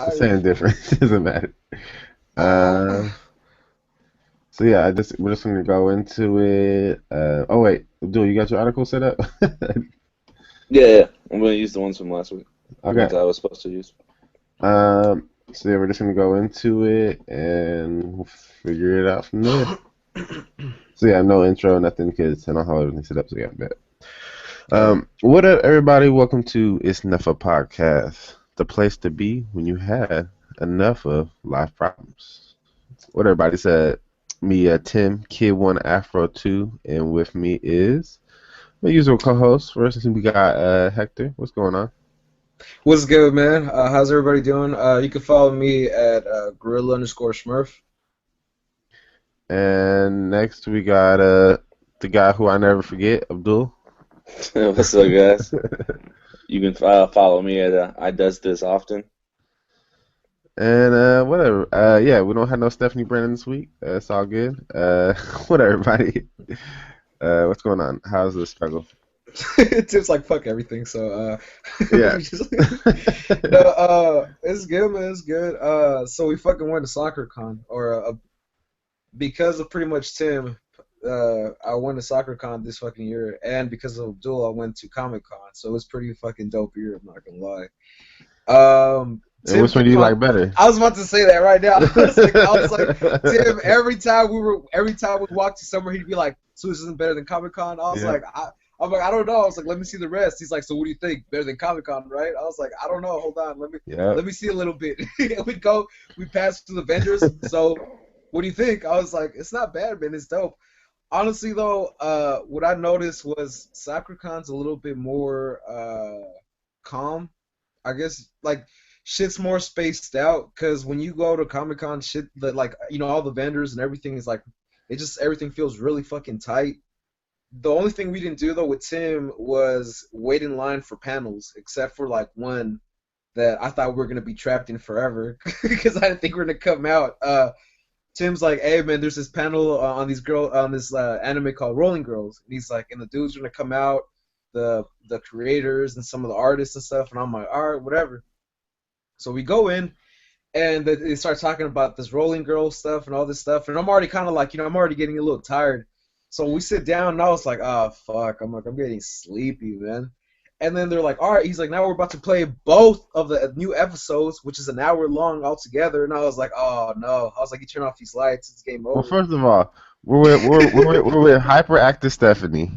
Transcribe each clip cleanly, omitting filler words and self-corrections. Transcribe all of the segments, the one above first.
It's the same difference. It doesn't matter. Uh, Uh, so yeah, we're just gonna go into it. Oh wait, Abdul, you got your article set up? Yeah, I'm gonna use the ones from last week, the Okay. ones I was supposed to use. So yeah, we're just gonna go into it and we'll figure it out from there. So yeah, no intro, nothing, because I don't have everything set up. So yeah, bet. yeah. What up, everybody? Welcome to itsnuffa podcast, the place to be when you had enough of life problems. What everybody said. Me, Tim, Kid One, Afro Two, and with me is my usual co-host. First, we got Hector. What's going on? What's good, man? How's everybody doing? You can follow me at gorilla underscore Smurf. And next we got the guy who I never forget, Abdul. What's up, guys? You can follow me at I does this often. And whatever. Yeah, we don't have no Stephanie Brandon this week. It's all good. What everybody? What's going on? How's the struggle? It's like fuck everything. So Yeah. no, it's good, man. It's good. So we fucking went to soccer con, or because of pretty much Tim, I went to soccer con this fucking year, and because of Abdul, I went to Comic Con. So it was pretty fucking dope year. I'm not gonna lie. And Tim which one do kept you on. like better? I was about to say that right now. I was like, Tim. Every time we walked to somewhere, he'd be like, "So this isn't better than Comic Con." I was Yeah. like, I'm like, I don't know. I was like, let me see the rest. He's like, so what do you think? Better than Comic Con, right? I was like, I don't know. Hold on, Yep. let me see a little bit. We passed through the vendors. So what do you think? I was like, it's not bad, man. It's dope. Honestly, though, what I noticed was SoccerCon's a little bit more calm. I guess like shit's more spaced out because when you go to Comic Con, shit that like all the vendors and everything is like it just everything feels really fucking tight. The only thing we didn't do though with Tim was wait in line for panels, except for like one that I thought we were gonna be trapped in forever because I didn't think we were gonna come out. Tim's like, "Hey man, there's this panel on this anime called Rolling Girls," and he's like, "And the dudes are gonna come out, the creators and some of the artists and stuff," and I'm like, "All right, whatever." So we go in, and they start talking about this Rolling Girl stuff and all this stuff, and I'm already kind of like, I'm already getting a little tired. So we sit down, and I was like, "Oh fuck," I'm like, "I'm getting sleepy, man." And then they're like, "All right," he's like, "Now we're about to play both of the new episodes, which is an hour long altogether." And I was like, "Oh no!" I was like, "You turn off these lights, it's game Well, over." first of all, we're with hyperactive Stephanie,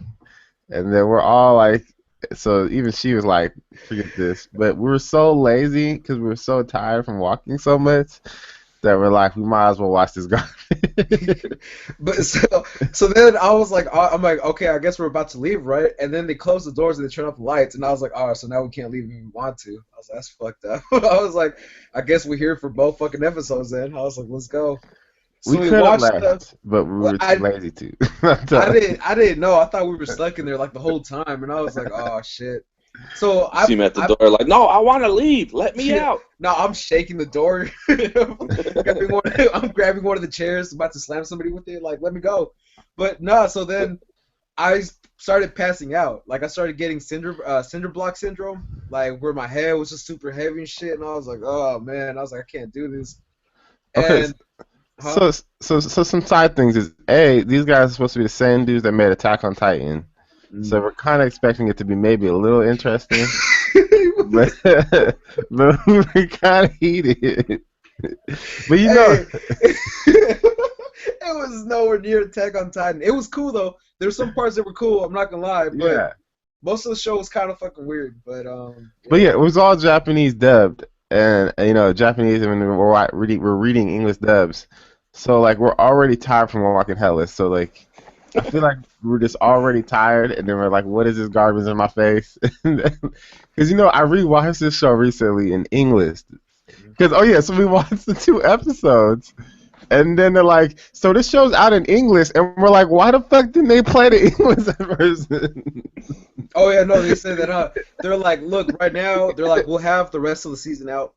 and then we're all like, so even she was like, forget this. But we were so lazy because we were so tired from walking so much that we're like, we might as well watch this garbage. But so then I was like, I'm like, okay, I guess we're about to leave, right? And then they close the doors and they turn off the lights, and I was like, all right, so now we can't leave if we want to. I was like, that's fucked up. I was like, I guess we're here for both fucking episodes then. I was like, let's go. We So we could have watched the. left, but we Well, were too lazy to. I'm I telling you. didn't I didn't know. I thought we were stuck in there like the whole time, and I was like, oh shit. So You see him at the door, like, no, I want to leave. Let me yeah, out. no, I'm shaking the door. I'm grabbing one of the chairs, about to slam somebody with it. Like, let me go. But no, so then I started passing out. Like, I started getting cinder block syndrome, like where my head was just super heavy and shit. And I was like, oh man, I was like, I can't do this. Okay, And huh? so some side things is these guys are supposed to be the same dudes that made Attack on Titan. So Mm. we're kind of expecting it to be maybe a little interesting, but but we were kind of heated. But Hey, it was nowhere near Attack on Titan. It was cool though. There's some parts that were cool. I'm not gonna lie, but yeah. most of the show was kind of fucking weird. But But yeah. yeah, it was all Japanese dubbed, and Japanese. I mean, we're reading English dubs, so like we're already tired from walking hellas. So like, I feel like we're just already tired, and then we're like, what is this garbage in my face? Because I rewatched this show recently in English. Because oh yeah, so we watched the two episodes, and then they're like, so this show's out in English, and we're like, why the fuck didn't they play the English version? Oh yeah, no, they said that. They're like, look, right now, they're like, we'll have the rest of the season out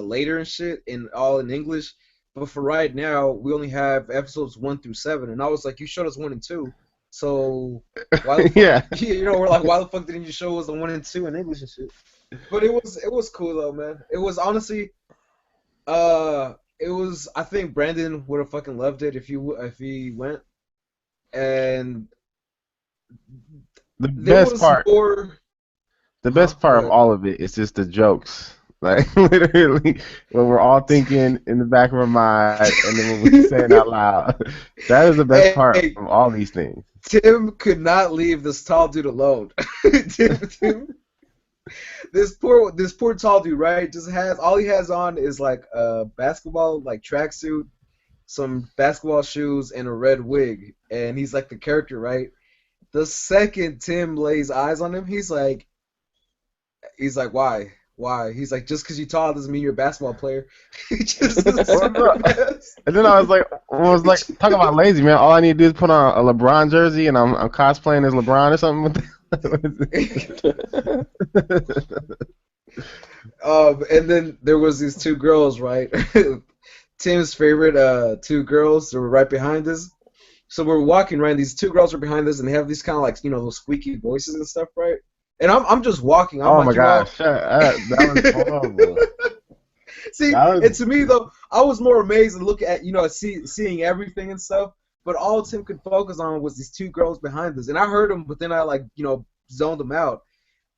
later and shit, in all in English. But for right now, we only have episodes 1 through 7. And I was like, you showed us 1 and 2, so why the fuck? Yeah. We're like, why the fuck didn't you show us the 1 and 2 in English and shit? But it was cool though, man. It was honestly. It was. I think Brandon would have fucking loved it if he went. And The there best was part, more. the Huh? best Go part of ahead. all of it is just the jokes. Like literally, when we're all thinking in the back of our mind, and then when we say it out loud, that is the best part Hey, of all these things. Tim could not leave this tall dude alone. Tim, this poor tall dude, right? Just has all he has on is like a basketball like tracksuit, some basketball shoes, and a red wig, and he's like the character, right? The second Tim lays eyes on him, he's like, why? Why? He's like, just because you're tall doesn't mean you're a basketball player. He just is Well, super no. fast. And then I was like, talk about lazy, man. All I need to do is put on a LeBron jersey, and I'm cosplaying as LeBron or something. And then there was these two girls, right? Tim's favorite two girls that were right behind us. So we're walking, right? These two girls are behind us, and they have these kind of like those squeaky voices and stuff, right? And I'm just walking. I'm Oh my like, gosh, shut up. That was horrible. see, That was and to me though, I was more amazed and looking at seeing everything and stuff. But all Tim could focus on was these two girls behind us, and I heard them, but then I like zoned them out.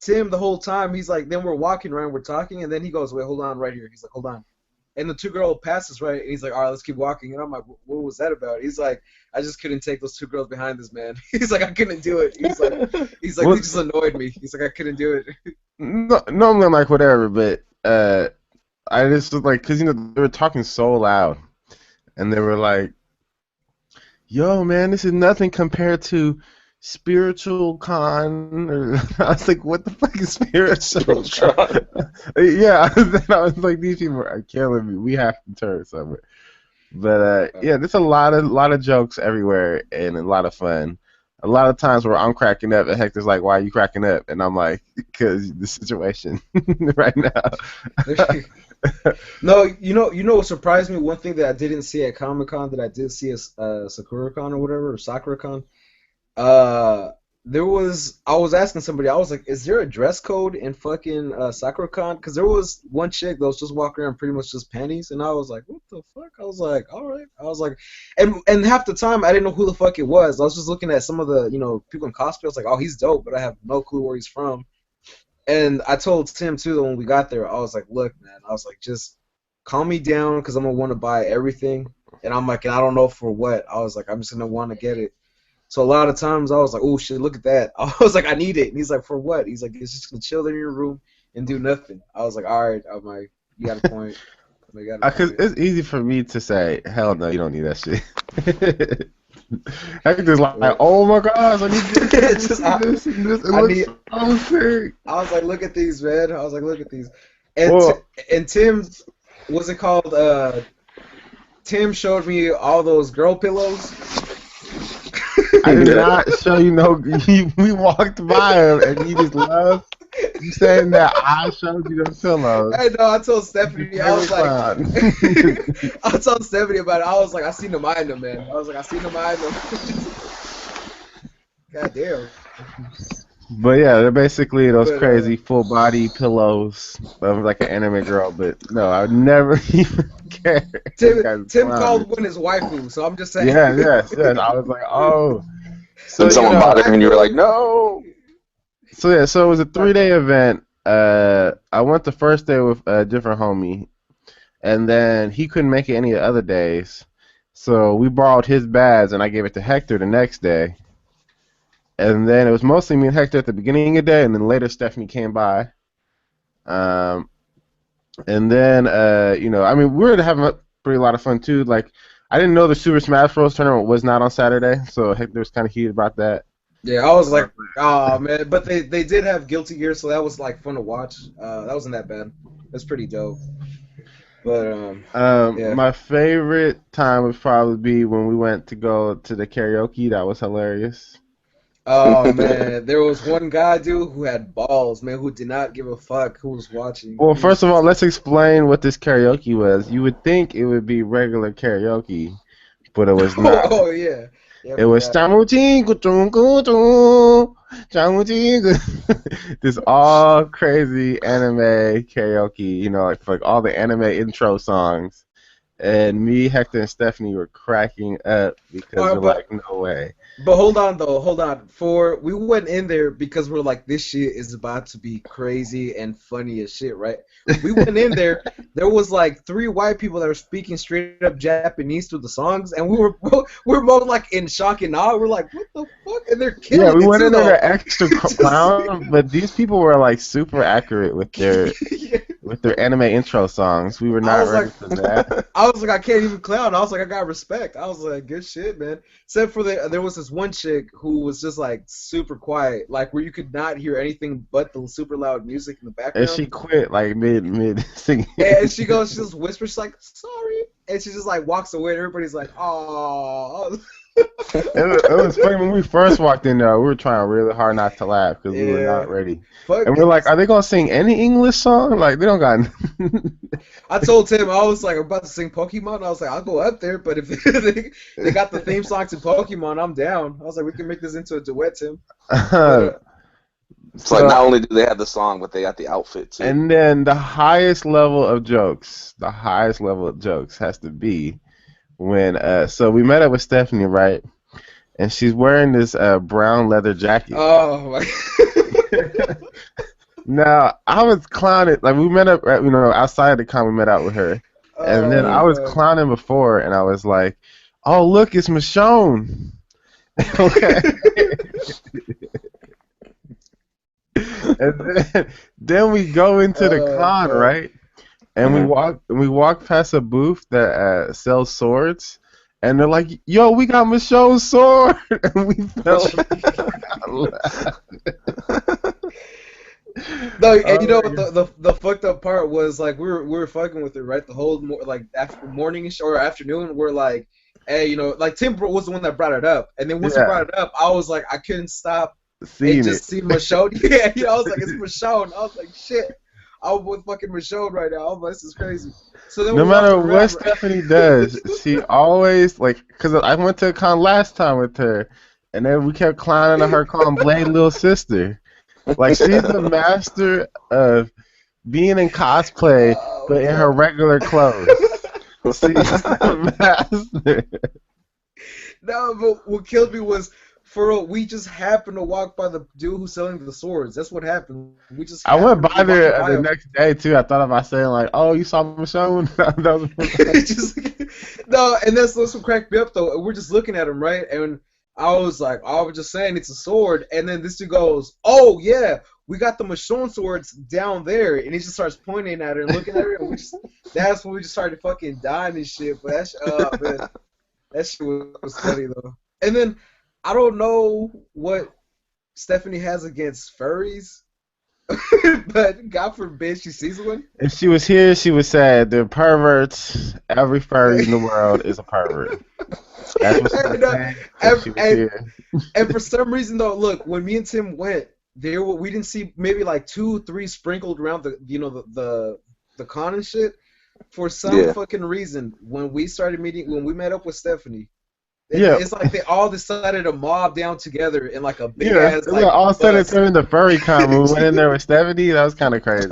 Tim the whole time he's like, then we're walking around, we're talking, and then he goes, wait, hold on, right here. He's like, hold on. And the two girl passes right, and he's like, all right, let's keep walking. And I'm like, what was that about? He's like, I just couldn't take those two girls behind us, man. He's like, I couldn't do it. He's like, they well, just annoyed me. He's like, I couldn't do it. no, normally I'm like whatever, but I just was like, cause they were talking so loud, and they were like, "Yo, man, this is nothing compared to spiritual con." Or, I was like, "What the fuck is spiritual Tron. con?" Yeah, I was like, "These people are killing me. We have to turn somewhere." But yeah, there's a lot of jokes everywhere and a lot of fun. A lot of times where I'm cracking up and Hector's like, "Why are you cracking up?" And I'm like, "Because the situation right now." No, what surprised me? One thing that I didn't see at Comic Con that I did see at Sakura Con or whatever, or Sakura Con. Uh, I was asking somebody, I was like, is there a dress code in fucking SakuraCon? Because there was one chick that was just walking around pretty much just panties, and I was like, what the fuck? I was like, all right. I was like, and half the time I didn't know who the fuck it was. I was just looking at some of the people in cosplay. I was like, oh, he's dope, but I have no clue where he's from. And I told Tim too that when we got there, I was like, look, man, I was like, just calm me down because I'm gonna want to buy everything, and I'm like, and I don't know for what. I was like, I'm just gonna want to get it. So a lot of times I was like, oh shit, look at that. I was like, I need it. And he's like, for what? He's like, it's just gonna chill in your room and do nothing. I was like, all right. I'm like, you got a point. I'm like, you got a Cause point. it's easy for me to say, hell no, you don't need that shit. Hector's like, Well, oh my gosh, I need it's this just and this and this. It I looks need. so sick. I was like, look at these, man. I was like, look at these. And Well, and Tim, what's it called? Tim showed me all those girl pillows. I did not show you no. We walked by him and you just love you saying that I showed you the pillows. I know. I told You Stephanie. I favorite was like, clown. I told Stephanie about it. I was like, I seen them eyeing them, man. I was like, I seen them eyeing them. God damn. But yeah, they're basically those But crazy full body pillows of like an anime girl. But no, I would never even care. That guy's Tim clowning. called one his waifu, so I'm just saying. Yeah, yes, yes. I was like, oh. So And you someone know, bothered him, and you were like, no. so yeah, so it was a 3-day event. I went the first day with a different homie, and then he couldn't make it any of the other days. So we borrowed his badge, and I gave it to Hector the next day. And then it was mostly me and Hector at the beginning of the day, and then later Stephanie came by. Um, and then I mean, we were having a pretty lot of fun too. Like, I didn't know the Super Smash Bros. Tournament was not on Saturday, so Hector was kind of heated about that. Yeah, I was like, oh man, but they did have Guilty Gear, so that was like fun to watch. That wasn't that bad. That's pretty dope. But yeah. My favorite time would probably be when we went to go to the karaoke. That was hilarious. Oh man, there was one guy, dude, who had balls, man, who did not give a fuck who was watching. Well, He was first of all, just, let's explain what this karaoke was. You would think it would be regular karaoke, but it was not. oh yeah, yeah, I It was forgot. Tamuchi Kuchun Kuchun. this all crazy anime karaoke, like all the anime intro songs. And me, Hector, and Stephanie were cracking up All because we're right, like, no way. but hold on though, hold on. We went in there because we're like, this shit is about to be crazy and funny as shit, right? We went in there. There was like three white people that were speaking straight up Japanese through the songs, and we were both like in shock and awe. We're like, what the fuck? And they're Yeah, killing we it went too, in there though. to extra Just, clown, but these people were like super accurate yeah. with their anime intro songs. We were I not was ready like, for that. I can't even clown. I was like, I got respect. I was like, good shit, man. Except for there was this one chick who was just like super quiet, like where you could not hear anything but the super loud music in the And background. she quit like mid singing. And she just whispers, she's like, sorry, and she just like walks away. And everybody's like, oh, It was funny when we first walked in there. We were trying really hard not to laugh because we were yeah. not ready. Fuck. And we're like, are they gonna sing any English song? Like they don't got. I told Tim I was like about to sing Pokemon. I was like, I'll go up there, but if they got the theme song to Pokemon, I'm down. I was like, we can make this into a duet, Tim. But, It's like not only do they have the song, but they got the outfit too. And then the highest level of jokes has to be when so we met up with Stephanie, right? And she's wearing this brown leather jacket. oh my. Now I was clowning, like we met up at, outside the con. We met out with her, and then I was God. clowning before, and I was like, "Oh look, it's Michonne." Okay. And then we go into the con, God. right? And we walk past a booth that sells swords, and they're like, "Yo, we got Michonne's sword," and we fell laughing. No, and you know Oh, what the fucked up part was, like we were fucking with it, right? The whole like after morning or afternoon, we're like, hey, like Tim was the one that brought it up, and then once he yeah, brought it up, I was like, I couldn't stop and seeing it. just see Michonne. Yeah, I was like, it's Michonne. I was like, shit, I'm with fucking Michonne right now. I was like, this is crazy. So then No we're walking matter what around. Stephanie does, she always because I went to a con last time with her, and then we kept clowning on her calling Blade little sister. Like she's the master of being in cosplay, Oh but in her fuck. regular clothes. She's the master. No, but what killed me was, for real, we just happened to walk by the dude who's selling the swords. That's what happened. We just I went happened to by be walking there by the him. next day too. I thought about saying like, "Oh, you saw Michonne?" That was the first Just no, and that's what cracked me up though. We're just looking at him, right? And I was like, I was just saying it's a sword, and then this dude goes, "Oh yeah, we got the Michonne swords down there," and he just starts pointing at her and looking at her, and that's when we just started fucking dying and shit. But man, that shit was funny though. And then I don't know what Stephanie has against furries, but God forbid she sees one. If she was here, she would say they're perverts. Every furry in the world is a pervert. That's what she And, would say if she was here. and for some reason though, look, when me and Tim went, we didn't see maybe like 2, 3 sprinkled around the con and shit. For some Yeah. fucking reason, when we met up with Stephanie, Yeah, it's like they all decided to mob down together in like a big yeah. ass It was like all of a sudden it bus. turned into furry con. When we went in there with Stephanie, that was kind of crazy.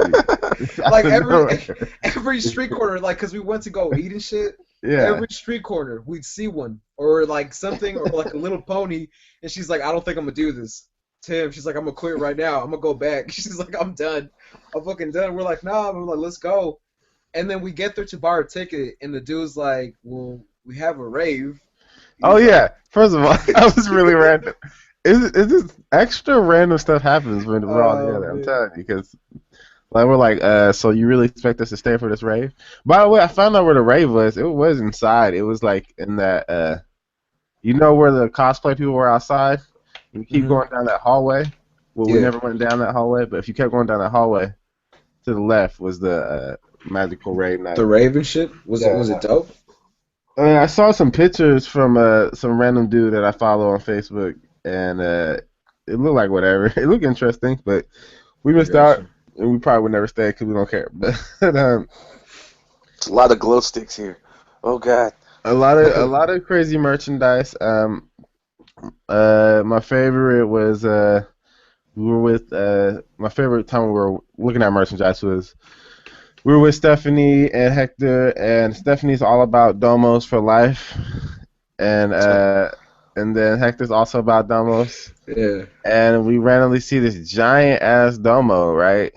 Like Out of nowhere. every street corner, like, cause we went to go eat and shit. Yeah. Every street corner, we'd see one or like something or like a little pony, and she's like, I don't think I'm gonna do this. Tim, she's like, I'm gonna quit right now. I'm gonna go back. She's like, I'm done. I'm fucking done. We're like, nah. We're like, let's go. And then we get there to buy our ticket, and the dude's like, well, we have a rave. Oh He's yeah. First of all, that was really random. Is this extra random stuff happens when we're all Oh, together? I'm man. telling you, because like we're like, so you really expect us to stay for this rave? By the way, I found out where the rave was. It was inside. It was like in that you know where the cosplay people were outside? You keep Mhm. going down that hallway. Well, we Yeah. never went down that hallway, but if you kept going down that hallway, to the left was the magical rave night. The rave and shit. Was it dope? I saw some pictures from some random dude that I follow on Facebook, and it looked like whatever. It looked interesting, but we missed out, Gotcha. and we probably would never stay because we don't care. But It's a lot of glow sticks here. Oh God. a lot of crazy merchandise. My favorite was we were with my favorite time we were looking at merchandise was we were with Stephanie and Hector, and Stephanie's all about domos for life, and uh, and then Hector's also about domos, Yeah. and we randomly see this giant ass domo, right?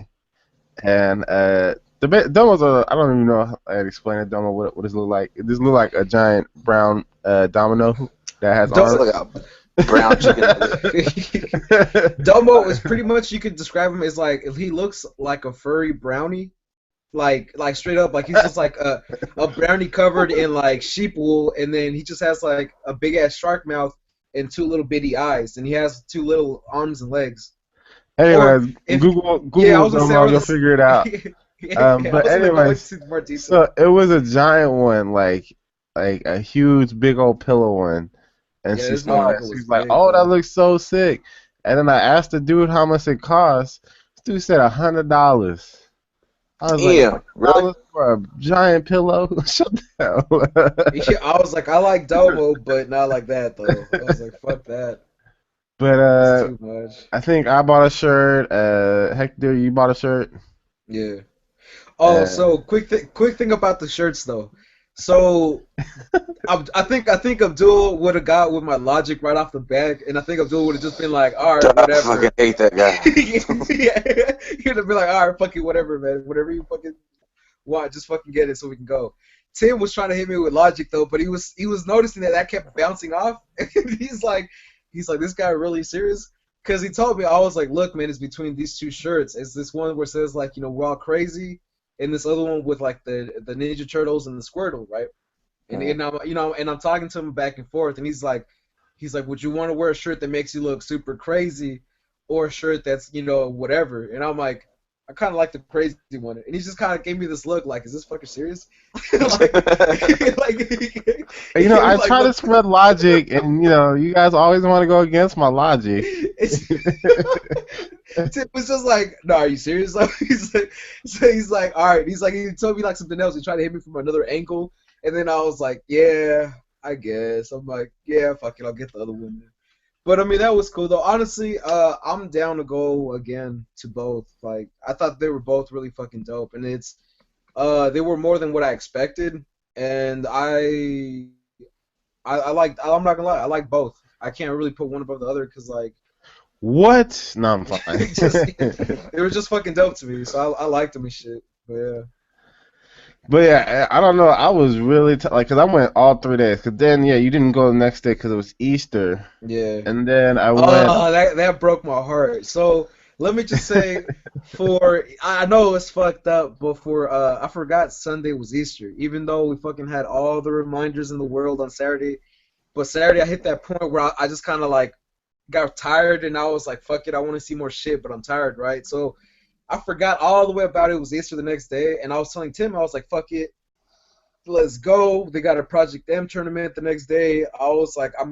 And domos are I don't even know how to explain a domo. What does it look like? It just look like a giant brown domino that has It's Do- arms. like a brown chicken nugget. Domo is pretty much you could describe him as like if he looks like a furry brownie, like straight up like he's just like a brownie covered in like sheep wool, and then he just has like a big ass shark mouth and two little bitty eyes, and he has two little arms and legs. Or Anyways, if yeah, I Google was gonna say domo, you'll figure it out. I But was gonna go anyways, into more detail. so it was a giant one, like a huge, big old pillow one. And Yeah, she this saw it. motherfucker was She's like, big, "Oh, that bro. looks so sick." And then I asked the dude how much it cost. This dude said $100. I was like, Damn, really? $100 for a giant pillow? Shut the hell. Yeah, I was like, I like Domo, but not like that though. I was like, fuck that. But It's too much. I think I bought a shirt. Hector, you bought a shirt. Yeah. Oh, Uh, so quick thing about the shirts though. So I think Abdul would have got with my logic right off the bat, and I think Abdul would have just been like, all right, I fucking whatever. hate that guy. Yeah, he'd have been like, all right, fuck it, whatever, man, whatever you fucking want, just fucking get it so we can go. Tim was trying to hit me with logic though, but he was noticing that kept bouncing off, and he's like, this guy really serious? Because he told me, I was like, look, man, it's between these two shirts. It's this one where it says like, we're all crazy, and this other one with like the Ninja Turtles and the Squirtle, right? And I'm talking to him back and forth, and he's like, would you want to wear a shirt that makes you look super crazy, or a shirt that's whatever? And I'm like, I kind of like the crazy one, and he just kind of gave me this look, like, is this fucking serious? like, like, I like, try to look, spread logic, and you guys always want to go against my logic. it's, Tip was just like, no, are you serious? Like, he's like, all right. He's like, he told me like something else. He tried to hit me from another angle, and then I was like, yeah, I guess. I'm like, yeah, fuck it, I'll get the other one. But I mean, that was cool though. Honestly, I'm down to go again to both. Like, I thought they were both really fucking dope, and they were more than what I expected, and I like. I'm not gonna lie, I like both. I can't really put one above the other because like. What? No, I'm fine. They were just fucking dope to me, so I liked them and shit. But yeah. But yeah, I don't know. I was really like, cause I went all 3 days. Cause then, yeah, you didn't go the next day because it was Easter, Yeah. and then I went. Oh, that broke my heart. So let me just say, I know it's fucked up, but I forgot Sunday was Easter, even though we fucking had all the reminders in the world on Saturday. But Saturday I hit that point where I just kind of like got tired, and I was like, fuck it, I want to see more shit, but I'm tired, right? So I forgot all the way about it. It was Easter the next day, and I was telling Tim, I was like, fuck it, let's go. They got a Project M tournament the next day. I was like, I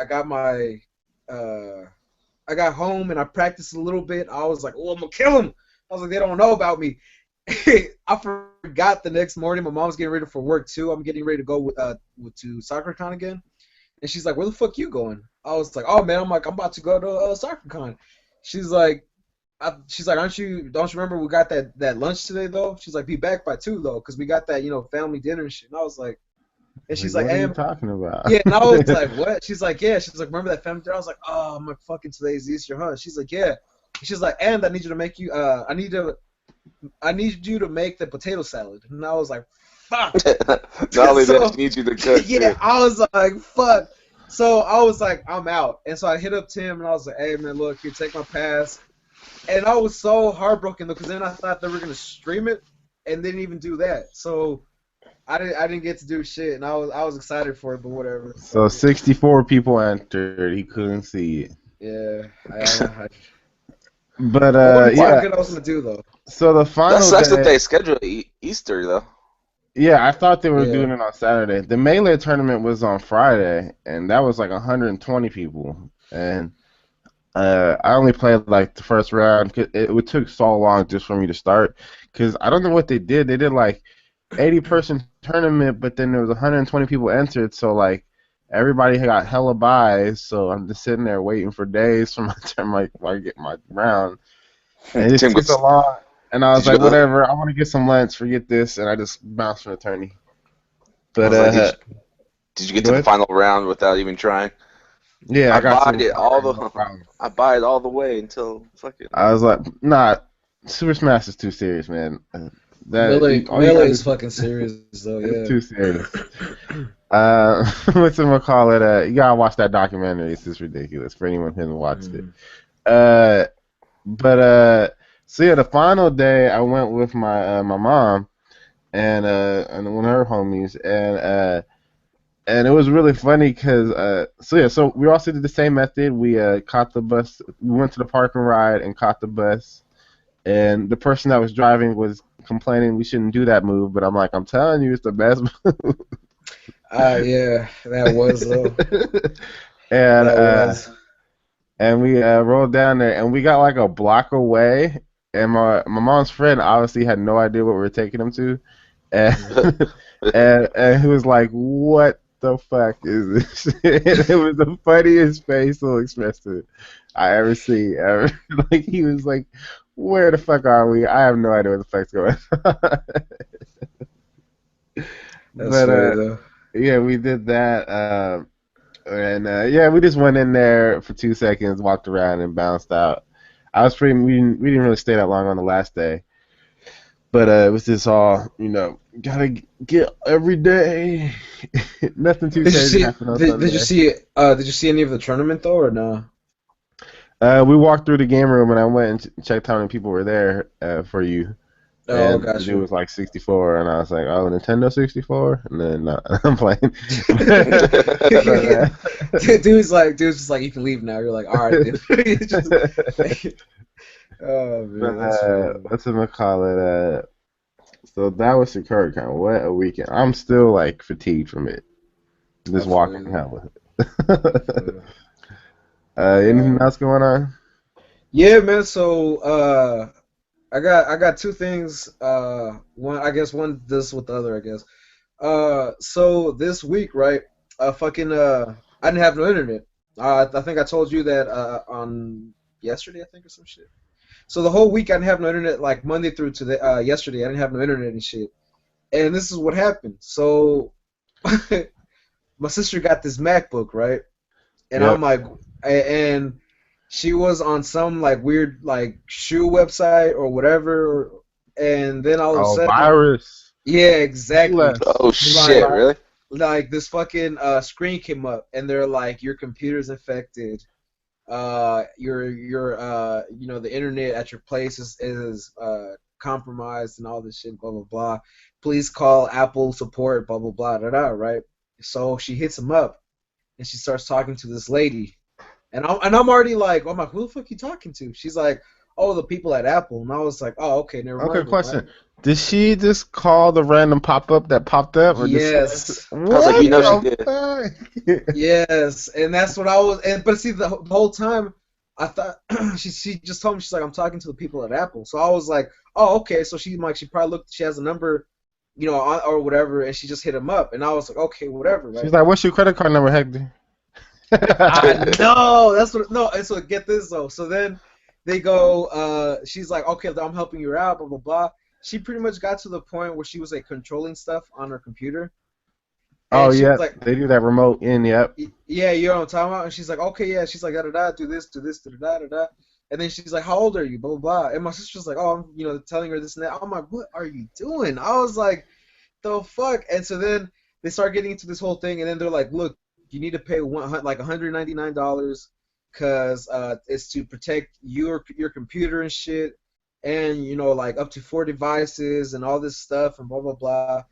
got I got home and I practiced a little bit. I was like, oh, I'm gonna kill him. I was like, they don't know about me. I forgot the next morning. My mom's getting ready for work too. I'm getting ready to go to SoccerCon again. And she's like, where the fuck you going? I was like, oh man, I'm about to go to SoccerCon. She's like, don't you remember we got that lunch today though? She's like, be back by 2 though, because we got that family dinner and shit. And I was like, and Like, she's like, what are you and talking about? yeah, and I was like, what? She's like, yeah. She's like, remember that family dinner? I was like, oh my fucking today's Easter, huh? She's like, yeah. She's like, and I need you to make you I need you to make the potato salad. And I was like, fuck. Not only that, she needs you to cook. Yeah, Too. I was like, fuck. So I was like, I'm out. And so I hit up Tim and I was like, hey man, look, here, take my pass. And I was so heartbroken though, because then I thought they were gonna stream it and didn't even do that. So I didn't get to do shit, and I was excited for it, but whatever. So 64 people entered. He couldn't see it. Yeah. But What do you yeah. think I was gonna do though? So the That final sucks that day. they scheduled Easter though. Yeah, I thought they were Yeah. doing it on Saturday. The Melee tournament was on Friday, and that was like 120 people. And I only played like the first round 'cause it took so long just for me to start. Because I don't know what they did. They did like 80-person tournament, but then there was 120 people entered. So like everybody got hella buys, so I'm just sitting there waiting for days for my turn, like while I get my round, and it just Tim took so gets. long. And I was Did you like, go? whatever, I want to get some lunch, forget this, and I just bounced from attorney. I But was like, did you get go to the ahead. final round without even trying? Yeah, I I got to buyed the it final all round, no the. problem. I buy it all the way until fucking. I was like, nah, Super Smash is too serious, man. Melee All you Melee gotta is do, fucking serious though, it's yeah. too serious. What's it call it? You gotta watch that documentary. It's just ridiculous for anyone who hasn't watched it. Mhm. Uh, but so yeah, the final day I went with my mom and one of her homies and it was really funny because so we also did the same method. We caught the bus. We went to the park and ride and caught the bus. And the person that was driving was complaining we shouldn't do that move, but I'm like, I'm telling you, it's the best move. Yeah, that was though. and That uh, was. and we rolled down there, and we got like a block away. And my mom's friend obviously had no idea what we were taking him to, and and he was like, "What the fuck is this?" And it was the funniest facial expression I ever see. Ever. Like he was like, "Where the fuck are we? I have no idea what the fuck's going on." That's But funny though. yeah, we did that. And yeah, we just went in there for 2 seconds, walked around, and bounced out. I was pretty. We didn't really stay that long on the last day, but it was just all gotta get every day. Nothing too Did you crazy see happened on did you Sunday. see did you see any of the tournament though or no? We walked through the game room and I went and checked how many people were there for you, Oh, and got it you. was like 64, and I was like, oh, Nintendo 64, and then I'm playing. Dude's just like, you can leave now. You're like, all right, dude. It's just, oh But man, that's funny. what's it call it? So that was ShikurCon. What a weekend! I'm still like fatigued from it. I Just feel walking you. hell with I it. feel you. Anything Um, else going on? yeah, man. So I got two things. One I guess one this with the other. I guess. So this week, right? I didn't have no internet. I think I told you that on yesterday, I think, or some shit. So the whole week I didn't have no internet, like Monday through to the yesterday. I didn't have no internet and shit. And this is what happened. So my sister got this MacBook, right? And I'm Yep. like, and she was on some like weird like shoe website or whatever, and then all of a Oh, sudden, virus. yeah, exactly. Oh Like shit! Really? this fucking screen came up, and they're like, your computer's infected. The internet at your place is compromised and all this shit, blah blah blah. Please call Apple support, blah blah blah, da da. Right? So she hits him up and she starts talking to this lady, and I'm already like, I'm like, who the fuck you talking to? She's like, oh, the people at Apple, and I was like, oh, okay, never Okay, mind, never mind. question. Did she just call the random pop up that popped up, or did she actually? Yes, I was like, What she yeah, did. the fuck? yes, and that's what I was. And but see, the whole time, I thought she just told me, she's like, I'm talking to the people at Apple. So I was like, oh, okay. So she probably looked, she has a number, or whatever, and she just hit him up, and I was like, okay, whatever, She's right? like, "What's your credit card number, Hector?" I know. That's what. No, and so get this though. So then they go. She's like, okay, I'm helping you out. Blah blah blah. She pretty much got to the point where she was like controlling stuff on her computer, Oh and she was yeah, like, they do that remote in. Yep. Yeah, you know what I'm talking about. And she's like, okay, yeah. She's like, da da da, do this, da da da da. And then she's like, how old are you? Blah blah blah. And my sister's like, oh, I'm telling her this and that. I'm like, what are you doing? I was like, the fuck. And so then they start getting into this whole thing, and then they're like, look, you need to pay like $199 because it's to protect your computer and shit, and like up to 4 devices and all this stuff and blah blah blah.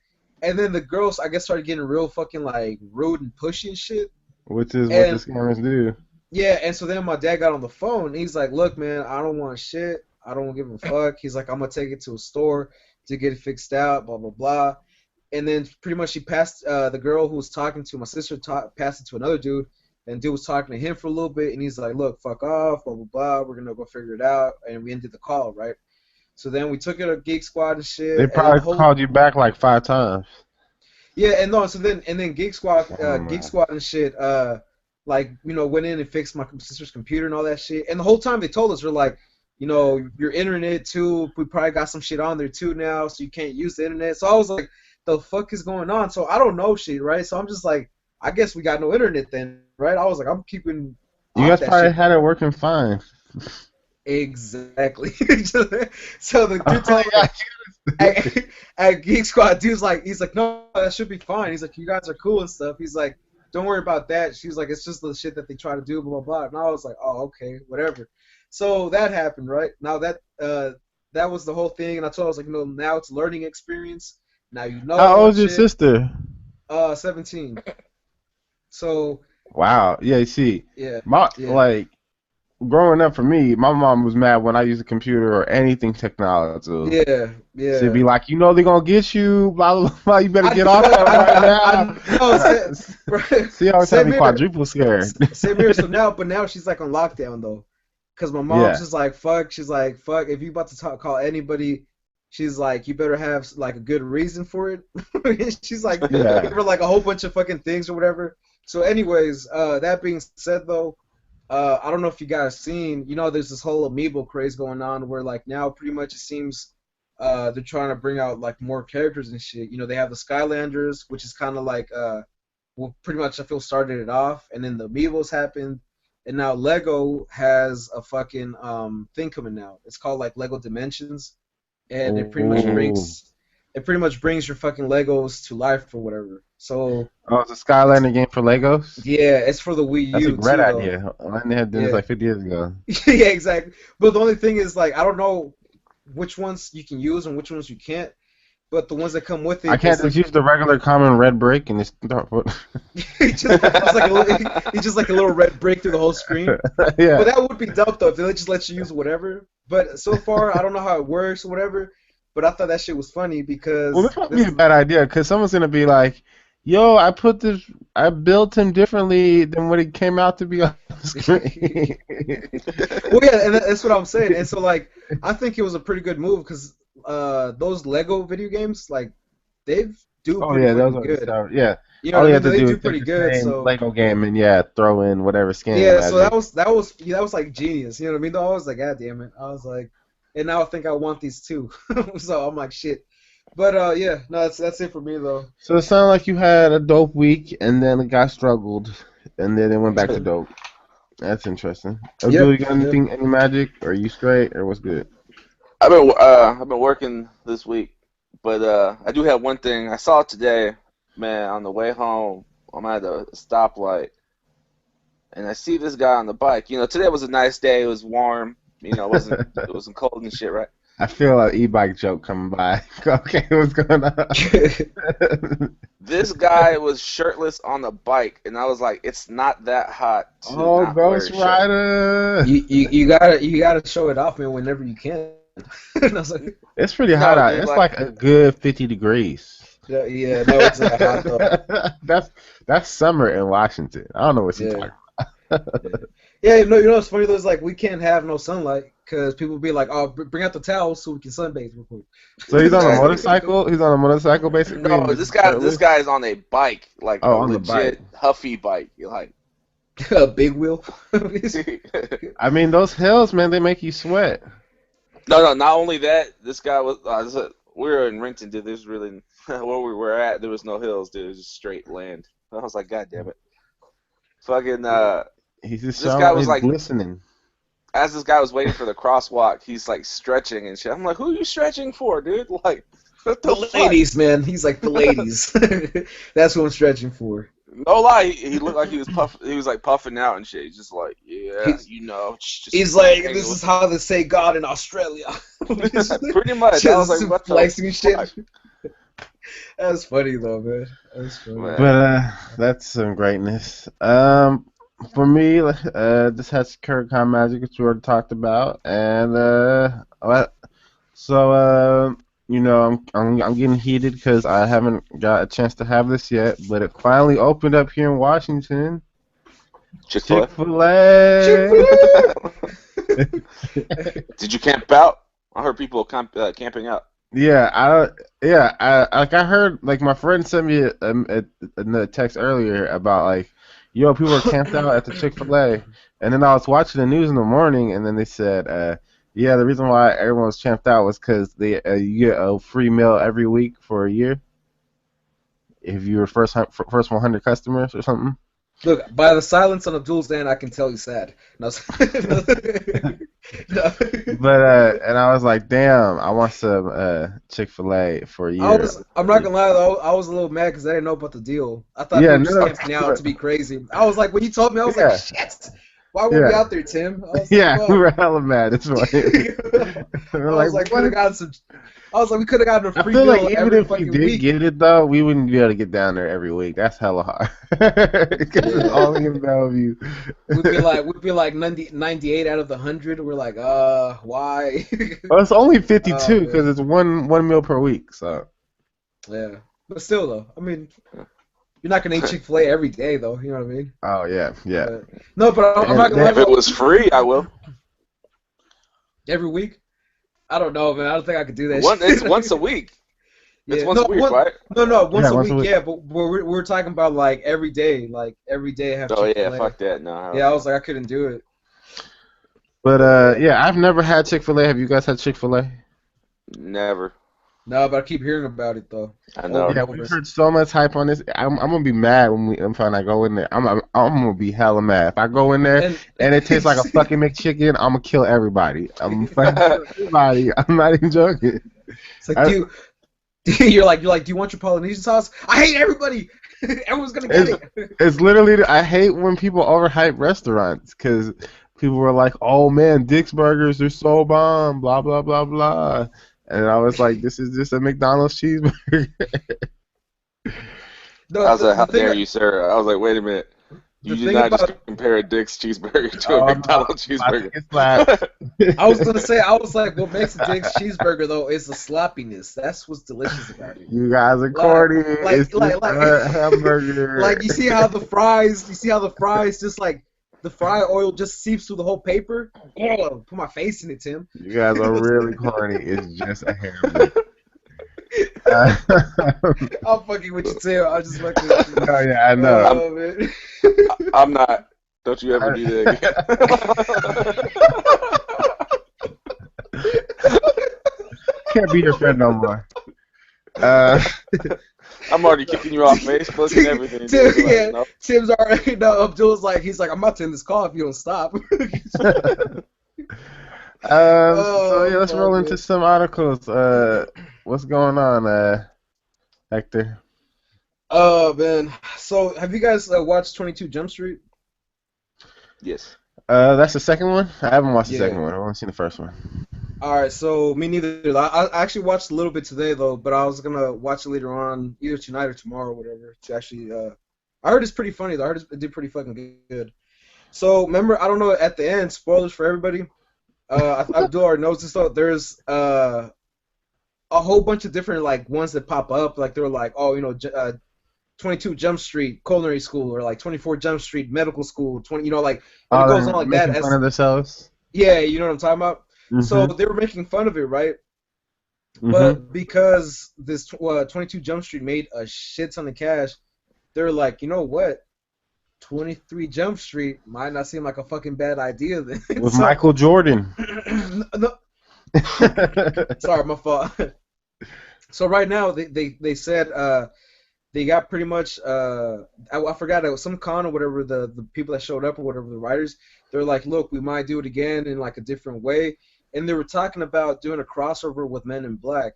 And then the girls, I guess, started getting real fucking like rude and pushy and shit. Which is what the And scammers do. yeah, and so then my dad got on the phone. And he's like, "Look, man, I don't want shit. I don't give a fuck." He's like, "I'm gonna take it to a store to get it fixed out." Blah blah blah. And then pretty much she passed the girl who was talking to my sister passed it to another dude, and dude was talking to him for a little bit, and he's like, "Look, fuck off, blah blah blah. We're gonna go figure it out." And we ended the call, right? So then we took it to Geek Squad and They shit, and then probably the whole called you back like 5 times. Yeah, and no, so then Oh Geek man. Squad and shit, like went in and fixed my sister's computer and all that shit. And the whole time they told us, we're like, your internet too. We probably got some shit on there too now, so you can't use the internet. So I was like, the fuck is going on? So I don't know shit, right? So I'm just like, I guess we got no internet then, right? I was like, I'm keeping You off guys that probably shit. had it working fine. Exactly. So the dude Oh told my like God. at Geek Squad, he's like, no, that should be fine. He's like, you guys are cool and stuff. He's like, don't worry about that. She's like, it's just the shit that they try to do, blah blah blah. And I was like, oh, okay, whatever. So that happened, right? Now that was the whole thing, and I told her, I was like, now it's a learning experience. Now you How know and old's your shit. sister? 17. So Wow. Yeah, you see, yeah, my yeah, like growing up for me, my mom was mad when I used a computer or anything technology. yeah, She'd yeah. be like, they're gonna get you, blah blah blah. You better I get off that right I now. know. She always had Same me here. quadruple scared. Same here. So now she's like on lockdown though, because my mom's Yeah. just like fuck. She's like fuck. If you about to call anybody, she's like you better have like a good reason for it. She's like give Yeah. her like a whole bunch of fucking things or whatever. So anyways, that being said though, I don't know if you guys seen. There's this whole amiibo craze going on where like now pretty much it seems they're trying to bring out like more characters and shit. They have the Skylanders, which is kind of like well, pretty much I feel started it off, and then the Amiibos happened, and now Lego has a fucking thing coming out. It's called like Lego Dimensions, and Mm-hmm. it pretty much brings your fucking Legos to life or whatever. So Oh, it's a it's Skylander game for Legos? yeah, it's for the Wii That's a U great too though. idea. They had done this Yeah, like 50 years ago. yeah, exactly. But the only thing is like I don't know which ones you can use and which ones you can't. But the ones that come with I it can't is just like use the regular common red brick and just start put. he's like he's just like a little red break through the whole screen. But Yeah. that would be dope though if they just let you use whatever. But so far, I don't know how it works or whatever. But I thought that shit was funny Well, because this might be this a is bad idea because someone's gonna be like, "Yo, I built him differently than what he came out to be on the screen." well, yeah, and that's what I'm saying. And so like, I think it was a pretty good move because those Lego video games like they do Oh pretty yeah, those fucking are good. discovered. Yeah, You know all what I you mean? have to They do do is take pretty the good. same So Lego game and throw in whatever scanning yeah, so magic. that was like genius. You know what I mean? Though I was like, God damn it! I was like, and now I think I want these too. So I'm like, shit. But yeah, no, that's it for me though. So it sounded like you had a dope week, and then the guy struggled, and then it went back to dope. That's interesting. Abdul, Yep, you got yep. any magic? Are you straight, or what's good? I've been working this week, but I do have one thing. I saw it today, man, on the way home. I'm at a stoplight, and I see this guy on the bike. Today was a nice day. It was warm. It wasn't cold and shit, right? I feel an e-bike joke coming by. Okay, what's going on? This guy was shirtless on the bike, and I was like, it's not that hot to Oh, not wear Ghost a shirt. Rider! You gotta show it off, man, whenever you can. And I was like, It's pretty hot No, out. dude, It's like, like a good 50 degrees. yeah, yeah, no, it's hot though. That's that's summer in Washington. I don't know what you Yeah, talking about. yeah, yeah. It's funny. There's like we can't have no sunlight because people be like, oh, bring out the towels so we can sunbathe real quick. So he's on a exactly. motorcycle. He's on a motorcycle basically, No, and this just guy, this shirtless. guy is on a bike, like a Oh, on the bike. legit huffy bike. You're like, A big wheel. I mean, those hills, man, they make you sweat. no. Not only that, this guy was. We were in Renton, dude. There's really where we were at. There was no hills, dude. It was just straight land. I was like, God damn it, fucking. He's just This showing guy off. was He's like, glistening. as this guy was waiting for the crosswalk, he's like stretching and shit. I'm like, who are you stretching for, dude? Like, what the The fuck? ladies, man. He's like the ladies. That's what I'm stretching for. No lie, he looked like he was He was like puffing out and shit. He's just like, yeah, He's, just he's like, hanging this is with how they say God in Australia. pretty much. I was Just like, what the flexing and shit. fuck, That's funny though, man. That's funny. But man? that's some greatness. For me, this has Kurgan magic, which we already talked about, and so I'm getting heated because I haven't got a chance to have this yet, but it finally opened up here in Washington. Chick-fil-A. Chick-fil-A. Chick-fil-A! Did you camp out? I heard people camping out. Yeah, I heard like my friend sent me a text earlier about like, yo, people are camped out at the Chick-fil-A, and then I was watching the news in the morning, and then they said, yeah, the reason why everyone was camped out was because they you get a free meal every week for a year if you were first 100 customers or something. Look, by the silence on Abdul's end, I can tell he's sad. No, no. But and I was like, damn, I want some Chick-fil-A for a year. I'm not gonna lie though, I was a little mad because I didn't know about the deal. I thought Yeah, people were just no, camping out to be crazy. I was like, when you told me, I was like, yeah, shit, why were we yeah. out there, Tim? I was like, Yeah, we fuck. were hella mad this morning. We're I like, was like, could have what? gotten some. I was like, we could have gotten a I free feel like meal even every if we fucking did week. get it though, we wouldn't be able to get down there every week. That's hella hard because it's Yeah, only in Bellevue. we'd be like 98 out of the 100. We're like, why? Well, it's only Oh 52 because man, it's one meal per week. So yeah. But still though, I mean, you're not gonna eat Chick-fil-A every day though. You know what I mean? oh yeah, yeah. But no, but I'm And not gonna lie If it though. was free, I will. Every week, I don't know, man. I don't think I could do that It's shit. once a week. It's Yeah, once a week, right? no, yeah, once a once a week, week. yeah. But we're talking about like every day have Oh yeah, Chick-fil-A. fuck that. No, hell Yeah, I was no. like, I couldn't do it. But But yeah, yeah, I've never had Chick-fil-A. Have you guys had Chick-fil-A? Never. no, but I keep hearing about it though, I over know. and Yeah, we've over. heard so much hype on this. I'm gonna be mad when we if I go in there. I'm gonna be hella mad if I go in there And and it tastes like a fucking McChicken. I'm gonna kill everybody. I'm fucking kill everybody. I'm not even joking. it's like, I, you're like, do you want your Polynesian sauce? I hate everybody. Everyone's gonna get it's it. it's literally I hate when people overhype restaurants because people were like, "Oh man, Dick's Burgers are so bomb," blah blah blah blah, and I was like, "This is just a McDonald's cheeseburger." No, I was like, how the thing, dare you, sir? I was like, wait a minute. the You did thing not just about compare a Dick's cheeseburger to a Oh no, McDonald's I'm about to cheeseburger. get slapped. I was gonna say, I was like, what makes a Dick's cheeseburger though is the sloppiness. That's what's delicious about it. You guys are Like, corny. It's just like, a hamburger. like you see how the fries just like the fry oil just seeps through the whole paper. Oh, put my face in it, Tim. You guys are really corny. It's just a hamburger. Uh, I'm fucking with you, Tim. I'm just fucking with you. oh yeah, I know. I'm Oh man. I'm not. Don't you ever I, do that again. can't be your friend no more. Uh, I'm already kicking you off Facebook and everything, Tim, dude. Like, yeah, no. Tim's already. No, Abdul's like, he's like, I'm about to end this call if you don't stop. so yeah, Oh let's fuck, roll into man. some articles. What's going on, Hector? Oh man. So have you guys watched 22 Jump Street? Yes. That's the second one. I haven't watched the Yeah. second one. I've only seen the first one. All right. So me neither. I actually watched a little bit today though, but I was gonna watch it later on, either tonight or tomorrow, or whatever. To actually, I heard it's pretty funny though. I heard it did pretty fucking good. So remember, I don't know. At the end, spoilers for everybody. Abdul already knows this though. There's a whole bunch of different like ones that pop up. Like they were like, oh, 22 Jump Street Culinary School, or like 24 Jump Street Medical School. 20, like, and it Oh, goes on they're like that. making fun As of themselves. yeah, you know what I'm talking about. So Mm-hmm. they were making fun of it, right? Mm-hmm. But because this 22 Jump Street made a shit ton of cash, they're like, you know what? 23 Jump Street might not seem like a fucking bad idea then. With So, Michael Jordan. no, sorry, my fault. So right now they said they got pretty much I forgot, it was some con or whatever, the people that showed up or whatever, the writers, they're like, look, we might do it again in like a different way, and they were talking about doing a crossover with Men in Black.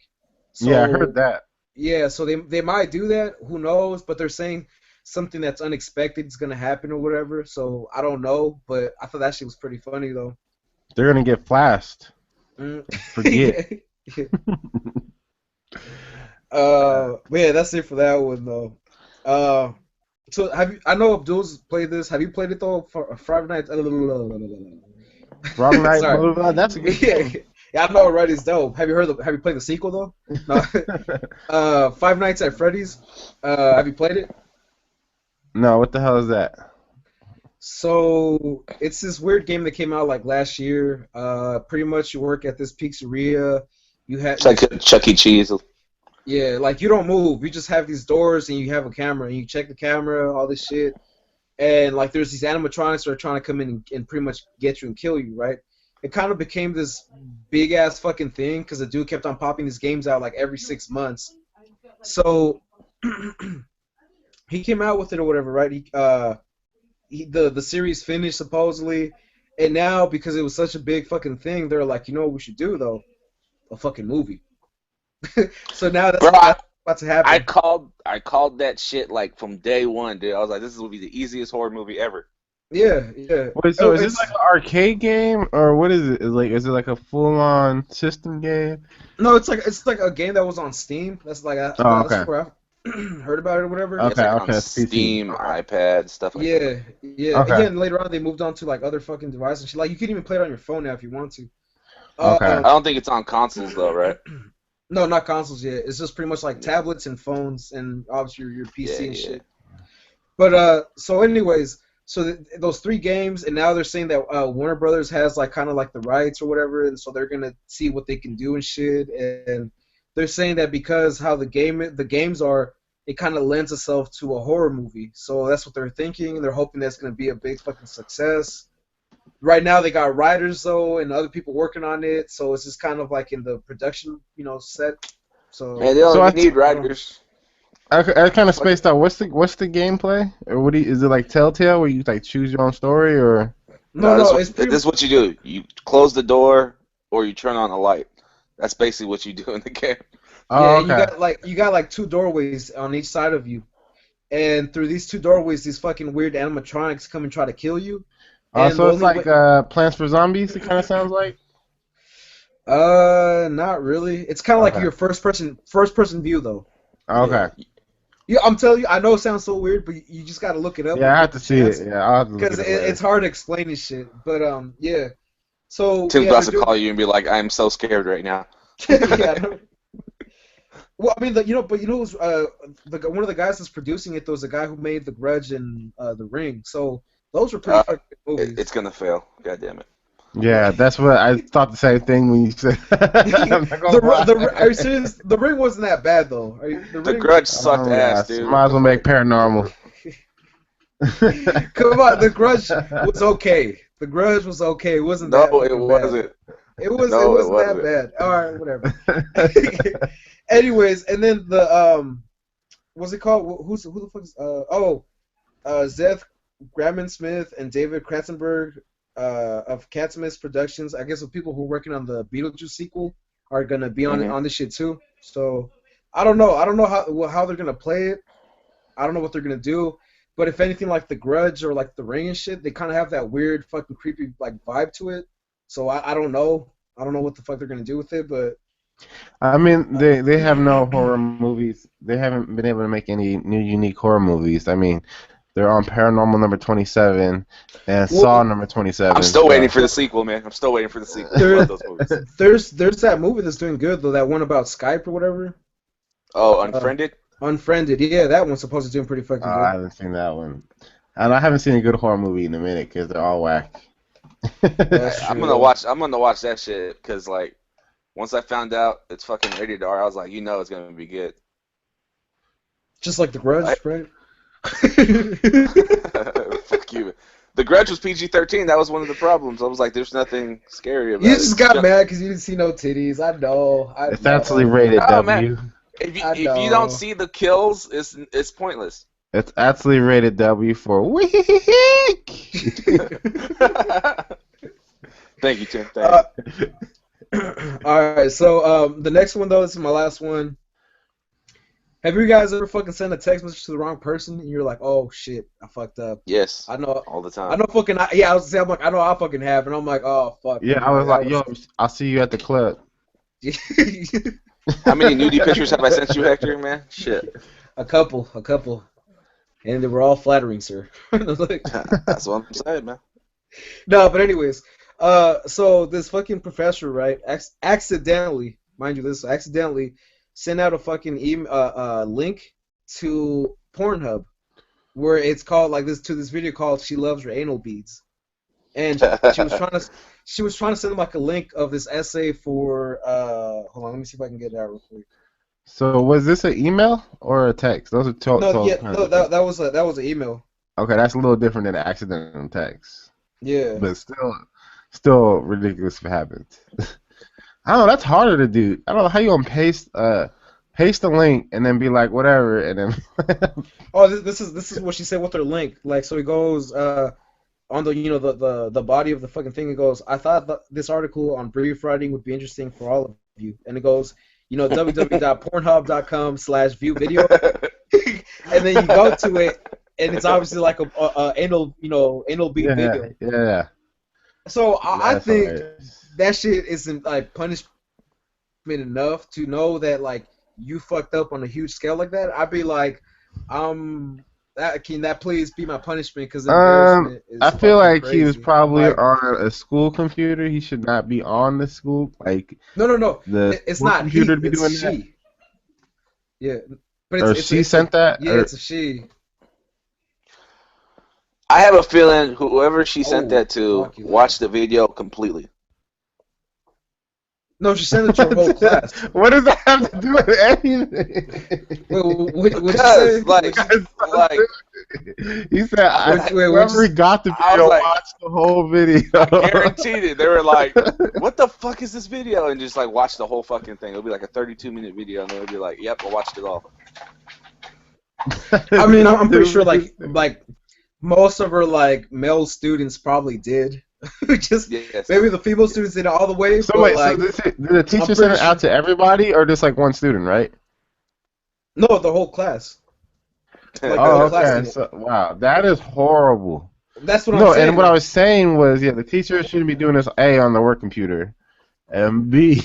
Yeah, I heard So that. yeah, so they might do that, who knows, but they're saying something that's unexpected is gonna happen or whatever, so I don't know, but I thought that shit was pretty funny though. They're gonna get flashed. Mm. Forget. Yeah. But yeah, that's it for that one though. So have you? I know Abdul's played this. Have you played it though? For Friday Night. Wrong Night Sorry. Boulevard. That's a good Yeah, game. yeah, I know. Right, it's dope. Have you played the sequel though? No. Five Nights at Freddy's. Have you played it? No, what the hell is that? So it's this weird game that came out like last year. Pretty much you work at this pizzeria, You had It's like Chuck E. Cheese. yeah, like you don't move. You just have these doors and you have a camera and you check the camera, all this shit. And like there's these animatronics that are trying to come in and pretty much get you and kill you, right? It kind of became this big ass fucking thing because the dude kept on popping these games out like every 6 months. So he came out with it or whatever, right? The series finished supposedly, and now because it was such a big fucking thing, they're like, you know what we should do though? A fucking movie. So now Bro, that's about to happen. I called that shit like from day one, dude. I was like, this will be the easiest horror movie ever. Yeah, yeah. Wait, so Oh, is this like an arcade game or what is it? Is it like a full-on system game? no, it's like a game that was on Steam. Oh, That's okay. where I heard about it or whatever. Yeah, it's Okay, like on okay, it's PC. Steam, Alright. iPad, stuff like that. Yeah, yeah. Okay, Again, later on they moved on to like other fucking devices. And shit. Like you can even play it on your phone now if you want to. okay. I don't think it's on consoles though, right? No, not consoles yet. It's just pretty much like tablets and phones and obviously your Yeah, PC and yeah. shit. But so anyways, so those three games, and now they're saying that Warner Brothers has like kind of like the rights or whatever, and so they're gonna see what they can do and shit. And they're saying that because how the games are, it kind of lends itself to a horror movie. So that's what they're thinking, and they're hoping that's gonna be a big fucking success. Right now they got writers though and other people working on it, so it's just kind of like in the production, set. So Man, they don't So even need writers. I kind of spaced out. What's the gameplay? Or is it like Telltale where you like choose your own story or? no, No, no, it's pretty. this is what you do. You close the door or you turn on a light. That's basically what you do in the game. Oh, Yeah, and okay. you got like two doorways on each side of you, and through these two doorways, these fucking weird animatronics come and try to kill you. And So the it's only way, like Plants for Zombies. It kind of sounds like. not really. It's kind of like Okay. your first person view though. Yeah. Okay. Yeah, I'm telling you, I know it sounds so weird, but you just gotta look it up when Yeah, you I have get to the see chance, it. Yeah, I'll have to look because it up later. it's hard to explain this shit. But yeah. So Tim's yeah, about they're to doing. call you and be like, I'm so scared right now. Yeah. Well, I mean, but who's one of the guys that's producing it? Though, is the guy who made The Grudge and The Ring. So those were pretty Uh, fucking good movies. it's gonna fail. God damn it. Yeah, that's what I thought the same thing when you said. I'm not gonna Are you lie. serious? The Ring wasn't that bad though. The The Ring. Grudge sucked Oh yeah, ass, so dude. might What as the well make fuck? paranormal. Come on, The Grudge was okay. The Grudge was okay. It wasn't No, that it fucking bad. wasn't. It No, it wasn't that wasn't. bad. All right, whatever. Anyways, and then what's it called? Who the fuck is Zeth Grabman Smith and David Kratzenberg of Katzmas Productions. I guess the people who are working on the Beetlejuice sequel are gonna be Hmm. on this shit too. So I don't know. I don't know how they're gonna play it. I don't know what they're gonna do. But if anything, like The Grudge or like The Ring and shit, they kind of have that weird fucking creepy like vibe to it. So I don't know. I don't know what the fuck they're gonna do with it, but I mean, they have no horror movies. They haven't been able to make any new unique horror movies. I mean, they're on Paranormal number 27 and Saw well, number I'm 27. still waiting So for the sequel, man. I'm still waiting for the sequel. I there love those movies. there's that movie that's doing good though. That one about Skype or whatever. Oh, Uh, Unfriended? Unfriended. Yeah, that one's supposed to be doing pretty fucking I good. haven't seen that one, and I haven't seen a good horror movie in a minute because they're all whack. That's I'm true gonna though. watch. I'm gonna watch that shit because like once I found out it's fucking rated R, I was like, it's gonna be good. Just like The Grudge, I, right? fuck you. The Grudge was PG-13. That was one of the problems. I was like, there's nothing scary You about it. just got mad because you didn't see no titties. I know. I It's actually know. rated Oh man, W. I if you don't know. see the kills, it's pointless. It's actually rated W for weak. Thank you, Tim. Thank Uh, you. all right. So the next one though, this is my last one. Have you guys ever fucking sent a text message to the wrong person and you're like, oh shit, I fucked up. Yes, I know. all the I time. know fucking. Yeah, I was saying, I'm like, I know I fucking have, and I'm like, oh fuck, Yeah, man, I was like I like, was. yo, I'll see you at the club. How many nudie pictures have I sent you, Hector? Man, shit. a couple, and they were all flattering, sir. Like, That's what I'm saying, man. no, but anyways, so this fucking professor, right, accidentally, mind you, this accidentally sent out a fucking link to Pornhub where it's called like this to this video called "She Loves Her Anal Beads," and she was trying to she was trying to send him like a link of this essay for hold on, let me see if I can get it out real quick. So was this an email or a text? Those are No, yeah, kind no, of different. that was an email. Okay, that's a little different than an accidental text, Yeah. but still ridiculous if it happens. I don't know. That's harder to do. I don't know how you gonna paste the link and then be like whatever, and then Oh, this is what she said with her link. Like, so it goes on the the body of the fucking thing. It goes, I thought this article on brief writing would be interesting for all of you, and it goes, www.pornhub.com/view video, and then you go to it, and it's obviously like a anal beat yeah, video. yeah, So I that's think hilarious. that shit isn't like punishment enough to know that like you fucked up on a huge scale like that. I'd be like, can that please be my punishment? Because embarrassment I is feel fucking like he was crazy. probably Like, on a school computer. He should not be on the school, like no, the it's school not computer he, to be it's doing that. she. Yeah, but Or she sent that, yeah, or it's a she. I have a feeling whoever she sent Oh, that to fuck you, lag. watched the video completely. No, she sent it to her whole class. what does that have to do with anything? Wait, what'd you say? Because, like, like He said, What'd whoever got the I was video like, watched the whole video. I guaranteed it. They were like, "What the fuck is this video?" And just like watch the whole fucking thing. It'll be like a 32-minute video, and they would be like, "Yep, I watched it all." I mean, I'm pretty sure like most of her like male students probably did. Just Yes. maybe the female students did it all the way, So but wait, like did the teacher I'm send pretty it out to everybody or just like one student, right? no, the whole class. Like the Oh, whole class okay. did it. So wow, that is horrible. That's what I'm No, and saying. what I Like, was saying was, yeah, the teacher shouldn't be doing this A on the work computer, and B,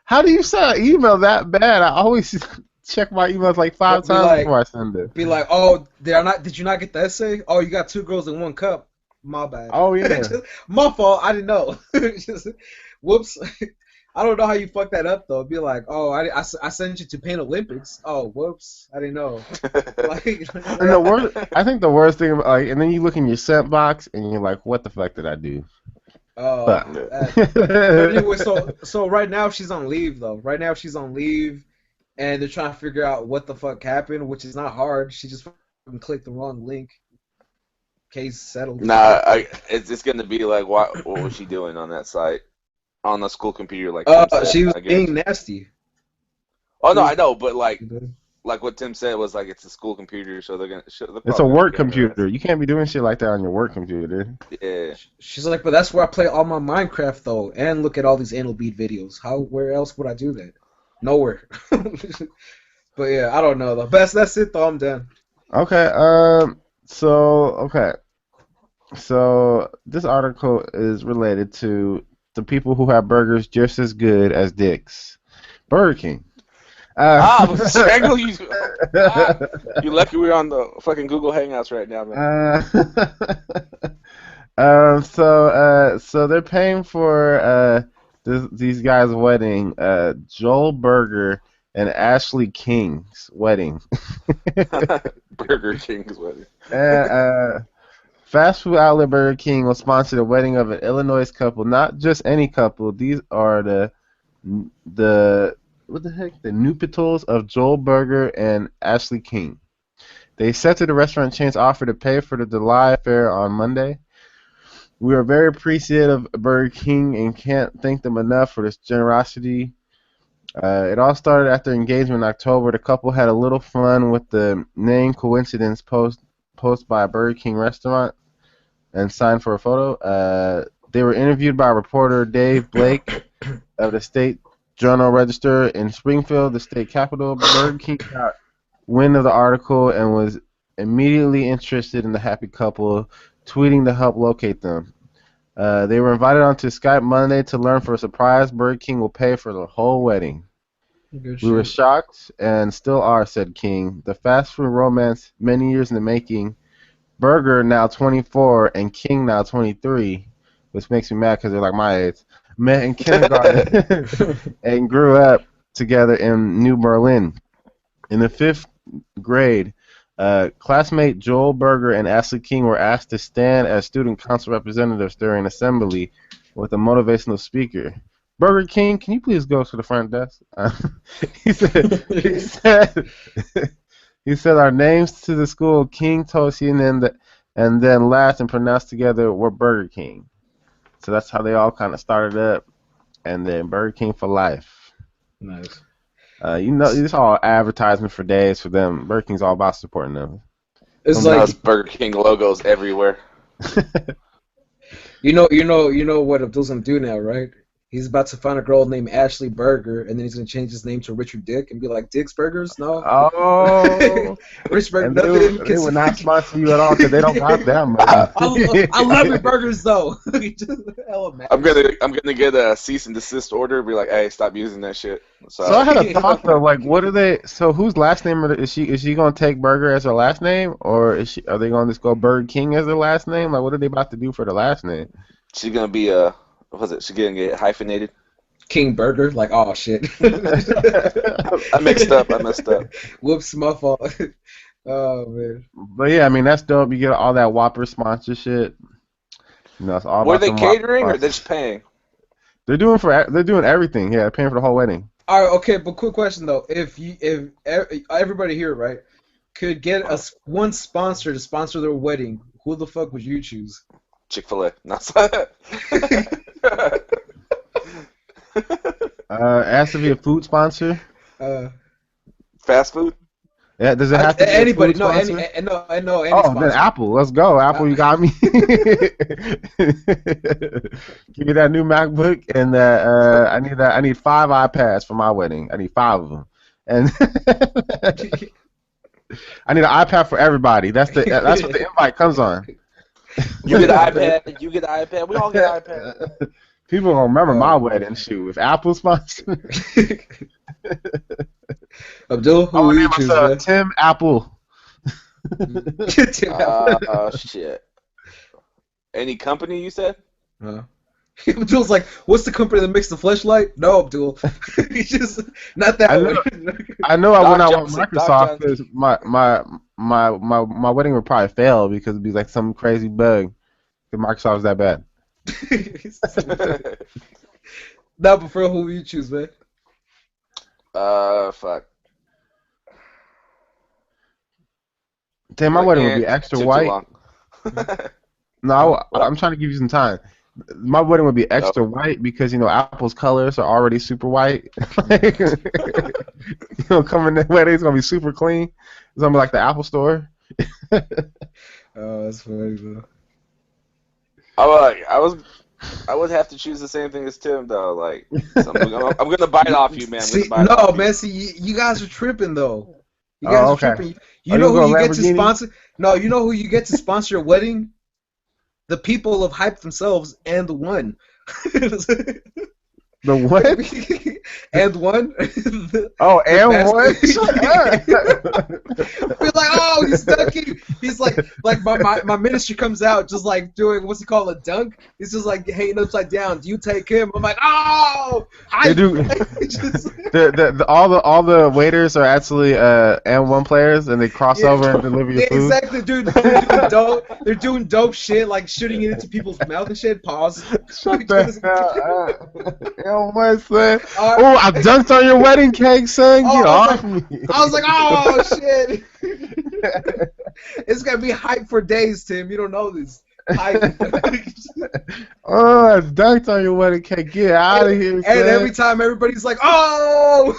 how do you send an email that bad? I always check my emails like bro, 5 times before I send it. be like, oh, did you not get the essay? Oh, you got two girls in one cup. My bad. Oh yeah. Just, my fault. I didn't know. Just, whoops. I don't know how you fuck that up though. Be like, oh, I sent you to Pain Olympics. Oh, whoops. I didn't know. Like, And the worst, I think the worst thing, like, and then you look in your sent box and you're like, what the fuck did I do? oh, But but anyway, so right now she's on leave though. Right now she's on leave, and they're trying to figure out what the fuck happened, which is not hard. She just fucking clicked the wrong link. Case settled. Nah, it's gonna be like, what was she doing on that site, on the school computer, like Tim said? She was I guarantee. being nasty. Oh no, I know, but like what Tim said was like it's a school computer, so they're it's a probably work gonna camera computer. You can't be doing shit like that on your work computer. it. Yeah. She's like, but that's where I play all my Minecraft though, and look at all these anal bead videos. Where else would I do that? Nowhere. But yeah, I don't know though. But that's it though. I'm done. Okay. Okay. So this article is related to the people who have burgers just as good as dicks. Burger King. Strangle you. You lucky we're on the fucking Google Hangouts right now, man. So they're paying for these guys' wedding, Joel Berger and Ashley King's wedding. Burger King's wedding. Fast food outlet Burger King will sponsor the wedding of an Illinois couple, not just any couple. These are the what the heck? The Nupitals of Joel Berger and Ashley King. They accepted the restaurant chain's offer to pay for the July affair on Monday. We are very appreciative of Burger King and can't thank them enough for this generosity. It all started after engagement in October. The couple had a little fun with the name coincidence post by a Burger King restaurant and signed for a photo. They were interviewed by reporter Dave Blake of the State Journal Register in Springfield, the state capital. Burger King got wind of the article and was immediately interested in the happy couple, tweeting to help locate them. They were invited onto Skype Monday to learn for a surprise. Burger King will pay for the whole wedding. Good We were shit. shocked and still are, said King. The fast food romance, many years in the making. Burger, now 24, and King, now 23, which makes me mad because they're like my age, met in kindergarten and grew up together in New Berlin. In the 5th grade, classmate Joel Berger and Ashley King were asked to stand as student council representatives during assembly with a motivational speaker. Burger King, can you please go to the front desk? He said, he said, he said our names to the school, King, Toshi, and then last and pronounced together were Burger King. So that's how they all kind of started up, and then Burger King for life. Nice. It's all advertisement for days for them. Burger King's all about supporting them. It's Now like it's Burger King logos everywhere. you know what Abdul's gonna do now, right? He's about to find a girl named Ashley Burger, and then he's gonna change his name to Richard Dick and be like, Dick's Burgers? No. Oh, Rich Burger, and nothing. they will not sponsor you at all because they don't got that money. I love your burgers though. Hella mad. I'm gonna get a cease and desist order. Be like, hey, stop using that shit. So I had a thought though, like, what are they? So whose last name is she gonna take Burger as her last name, or are they gonna just go Burger King as their last name? Like, what are they about to do for the last name? She's gonna be what was it? She's gonna get hyphenated. King Burger, like, oh shit. I messed up. Whoops, my fault. Oh man. But yeah, I mean that's dope. You get all that Whopper sponsorship. It's all Were about they them catering Whopper or they're just paying? They're doing everything. Yeah, they're paying for the whole wedding. All right, okay, but quick question though: if everybody here, right, could get one sponsor to sponsor their wedding, who the fuck would you choose? Chick-fil-A. It has to be a food sponsor. Fast food. Yeah, does it have to be anybody? a food sponsor? No, any Oh, sponsor. then Apple. Let's go. Apple, you got me. Give me that new MacBook, and I need 5 iPads for my wedding. I need 5 of them, and I need an iPad for everybody. That's what the invite comes on. You get an iPad. You get an iPad. We all get an iPad. People gonna remember my wedding. Shoot, if Apple sponsored. Abdul, who will you choose? Man? Tim Apple. Tim Apple. Oh shit. Any company you said? Abdul's like, what's the company that makes the fleshlight? No, Abdul. He's just not that. I know I would not want Johnson, Microsoft because my wedding would probably fail because it'd be like some crazy bug. If Microsoft's that bad. No, but for real, who will you choose, man? Fuck. Damn, my wedding would be extra white. No, I'm trying to give you some time. My wedding would be extra white because Apple's colors are already super white. Coming that wedding, it's gonna be super clean. It's gonna be like the Apple store. Oh, that's funny, bro. I would have to choose the same thing as Tim though. Like, so I'm gonna bite off you, man. See, you guys are tripping though. You guys are tripping. You know who you get to sponsor? No, you know who you get to sponsor your wedding? The people of Hype themselves and the One. The what? And One. Oh, and One? We're like, oh, he's dunking. He's like my ministry comes out just like doing, what's he called, a dunk? He's just like hanging upside down. Do you take him? I'm like, oh! They do. All the waiters are actually and One players, and they cross over and deliver your food. Exactly, dude. They're doing dope shit, like shooting it into people's mouth and shit. Pause. Shut the hell up. What, son? Oh, I dunked on your wedding cake, son. Get off me. I was like, oh, shit. It's going to be hype for days, Tim. You don't know this. Hype. Oh, I dunked on your wedding cake. Get out of here, son. And every time everybody's like, oh.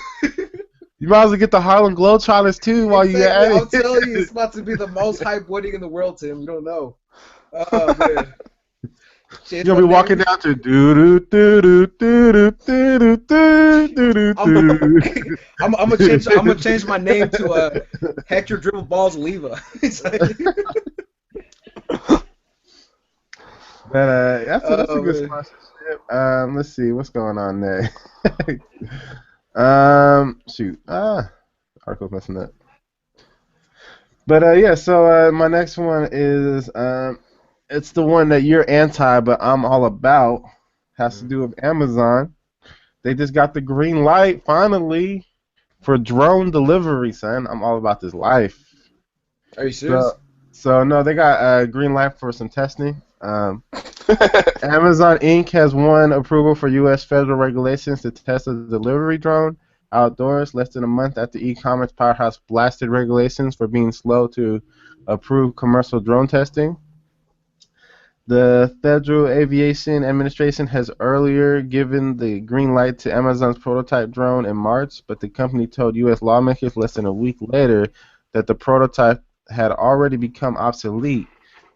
You might as well get the Harlem Globetrotters, too, while you're at it. I'll tell you, it's about to be the most hype wedding in the world, Tim. You don't know. Oh, man. You're gonna be walking down to do do do do do do do do do. I'm gonna change my name to Hector Dribble Balls Leva. But that's a good sponsorship. Let's see what's going on there. Article's messing up. But yeah, so my next one is it's the one that you're anti, but I'm all about. Has to do with Amazon. They just got the green light, finally, for drone delivery, son. I'm all about this life. Are you serious? So no, they got a green light for some testing. Amazon Inc. has won approval for U.S. federal regulations to test a delivery drone outdoors less than a month after e-commerce powerhouse blasted regulations for being slow to approve commercial drone testing. The Federal Aviation Administration has earlier given the green light to Amazon's prototype drone in March, but the company told U.S. lawmakers less than a week later that the prototype had already become obsolete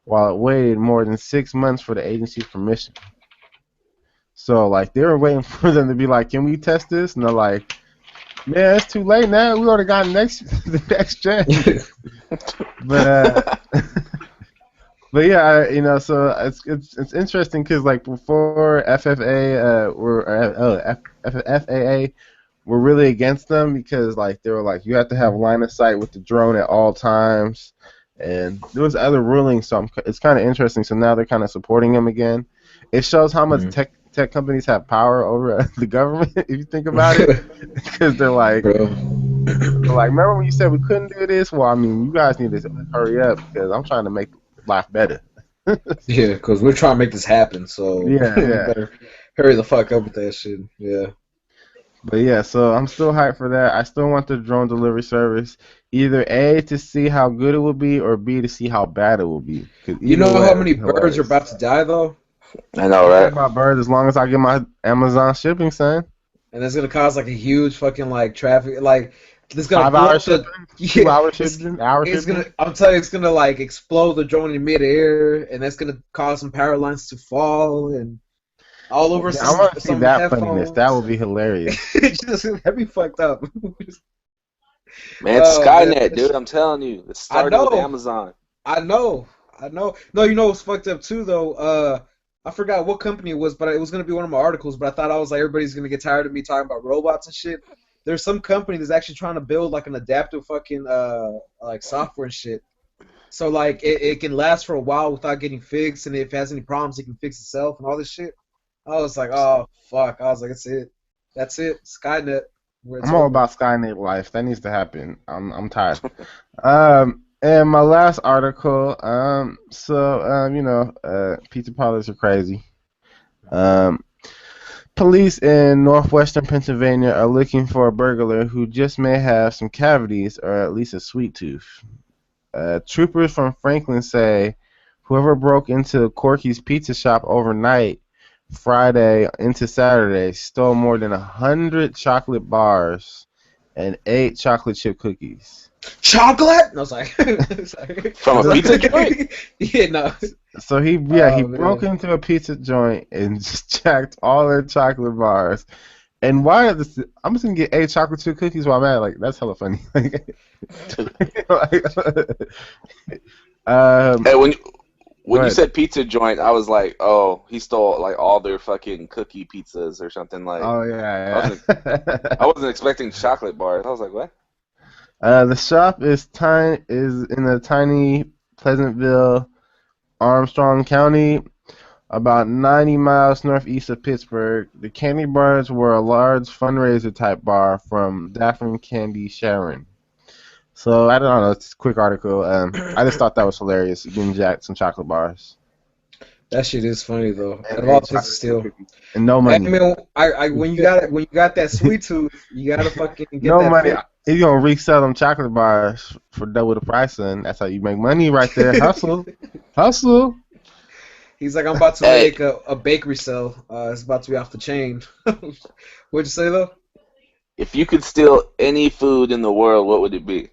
while it waited more than 6 months for the agency's permission. So, like, they were waiting for them to be like, can we test this? And they're like, man, it's too late now. We already got the next gen. But, But yeah, so it's interesting because like before FAA were really against them because like they were like you have to have line of sight with the drone at all times, and there was other rulings. So it's kind of interesting. So now they're kind of supporting them again. It shows how much tech companies have power over the government if you think about it, because Bro. they're like, remember when you said we couldn't do this? Well, I mean, you guys need to hurry up because I'm trying to make life better. Yeah, because we're trying to make this happen, so Yeah, we yeah. better hurry the fuck up with that shit. Yeah. But yeah, so I'm still hyped for that. I still want the drone delivery service. Either A, to see how good it will be, or B, to see how bad it will be. Because You either know way, how it would many be birds are hilarious. about to die though, I know, I don't care right? about birds as long as I get my Amazon shipping, son. and it's gonna cause like a huge fucking like traffic, like it's gonna blow 5 hour up the shipping, yeah, 2 hour it's shipping, hour it's shipping. gonna I'm telling you, it's gonna like explode the drone in midair, and that's gonna cause some power lines to fall and all over I want to see some that funniness. That headphones. would be hilarious. Just that'd be fucked up. Man, it's Oh man, Skynet, dude. I'm telling you, it I started with know. Amazon. I know, I know. No, you know what's fucked up too, though. I forgot what company it was, but it was gonna be one of my articles. But I thought I was like, everybody's gonna get tired of me talking about robots and shit. There's some company that's actually trying to build like an adaptive fucking like software and shit. So like it can last for a while without getting fixed, and if it has any problems, it can fix itself and all this shit. I was like, oh fuck. I was like, that's it. That's it. Skynet, where it's I'm all over. about Skynet life. That needs to happen. I'm tired. And my last article. Pizza parlors are crazy. Um, Police in northwestern Pennsylvania are looking for a burglar who just may have some cavities or at least a sweet tooth. Troopers from Franklin say whoever broke into Corky's pizza shop overnight, Friday into Saturday, stole more than 100 chocolate bars and 8 chocolate chip cookies. Chocolate? No, sorry. Sorry. From a pizza joint? Yeah, no. So he Oh broke man. into a pizza joint and just jacked all their chocolate bars. And why are this? I'm just gonna get 8 chocolate chip cookies while I'm at it. Like that's hella funny. Like, Hey, when go you ahead. said pizza joint, I was like, oh, he stole like all their fucking cookie pizzas or something. Like, Oh I yeah, wasn't I yeah. wasn't expecting chocolate bars. I was like, what? The shop is in a tiny Pleasantville, Armstrong County, about 90 miles northeast of Pittsburgh. The candy bars were a large fundraiser type bar from Daffron Candy Sharon. So I don't know. It's a quick article. I just thought that was hilarious. Getting jacked some chocolate bars That shit is funny though. and Out of all eight things to chocolate chip steal. cookies and no I money. mean, when you got that sweet tooth, you gotta fucking get No that money. fix. He's gonna resell them chocolate bars for double the price, and that's how you make money right there. Hustle, hustle. He's like, I'm about to Hey, make a bakery sale. It's about to be off the chain. What'd you say though? if you could steal any food in the world, what would it be?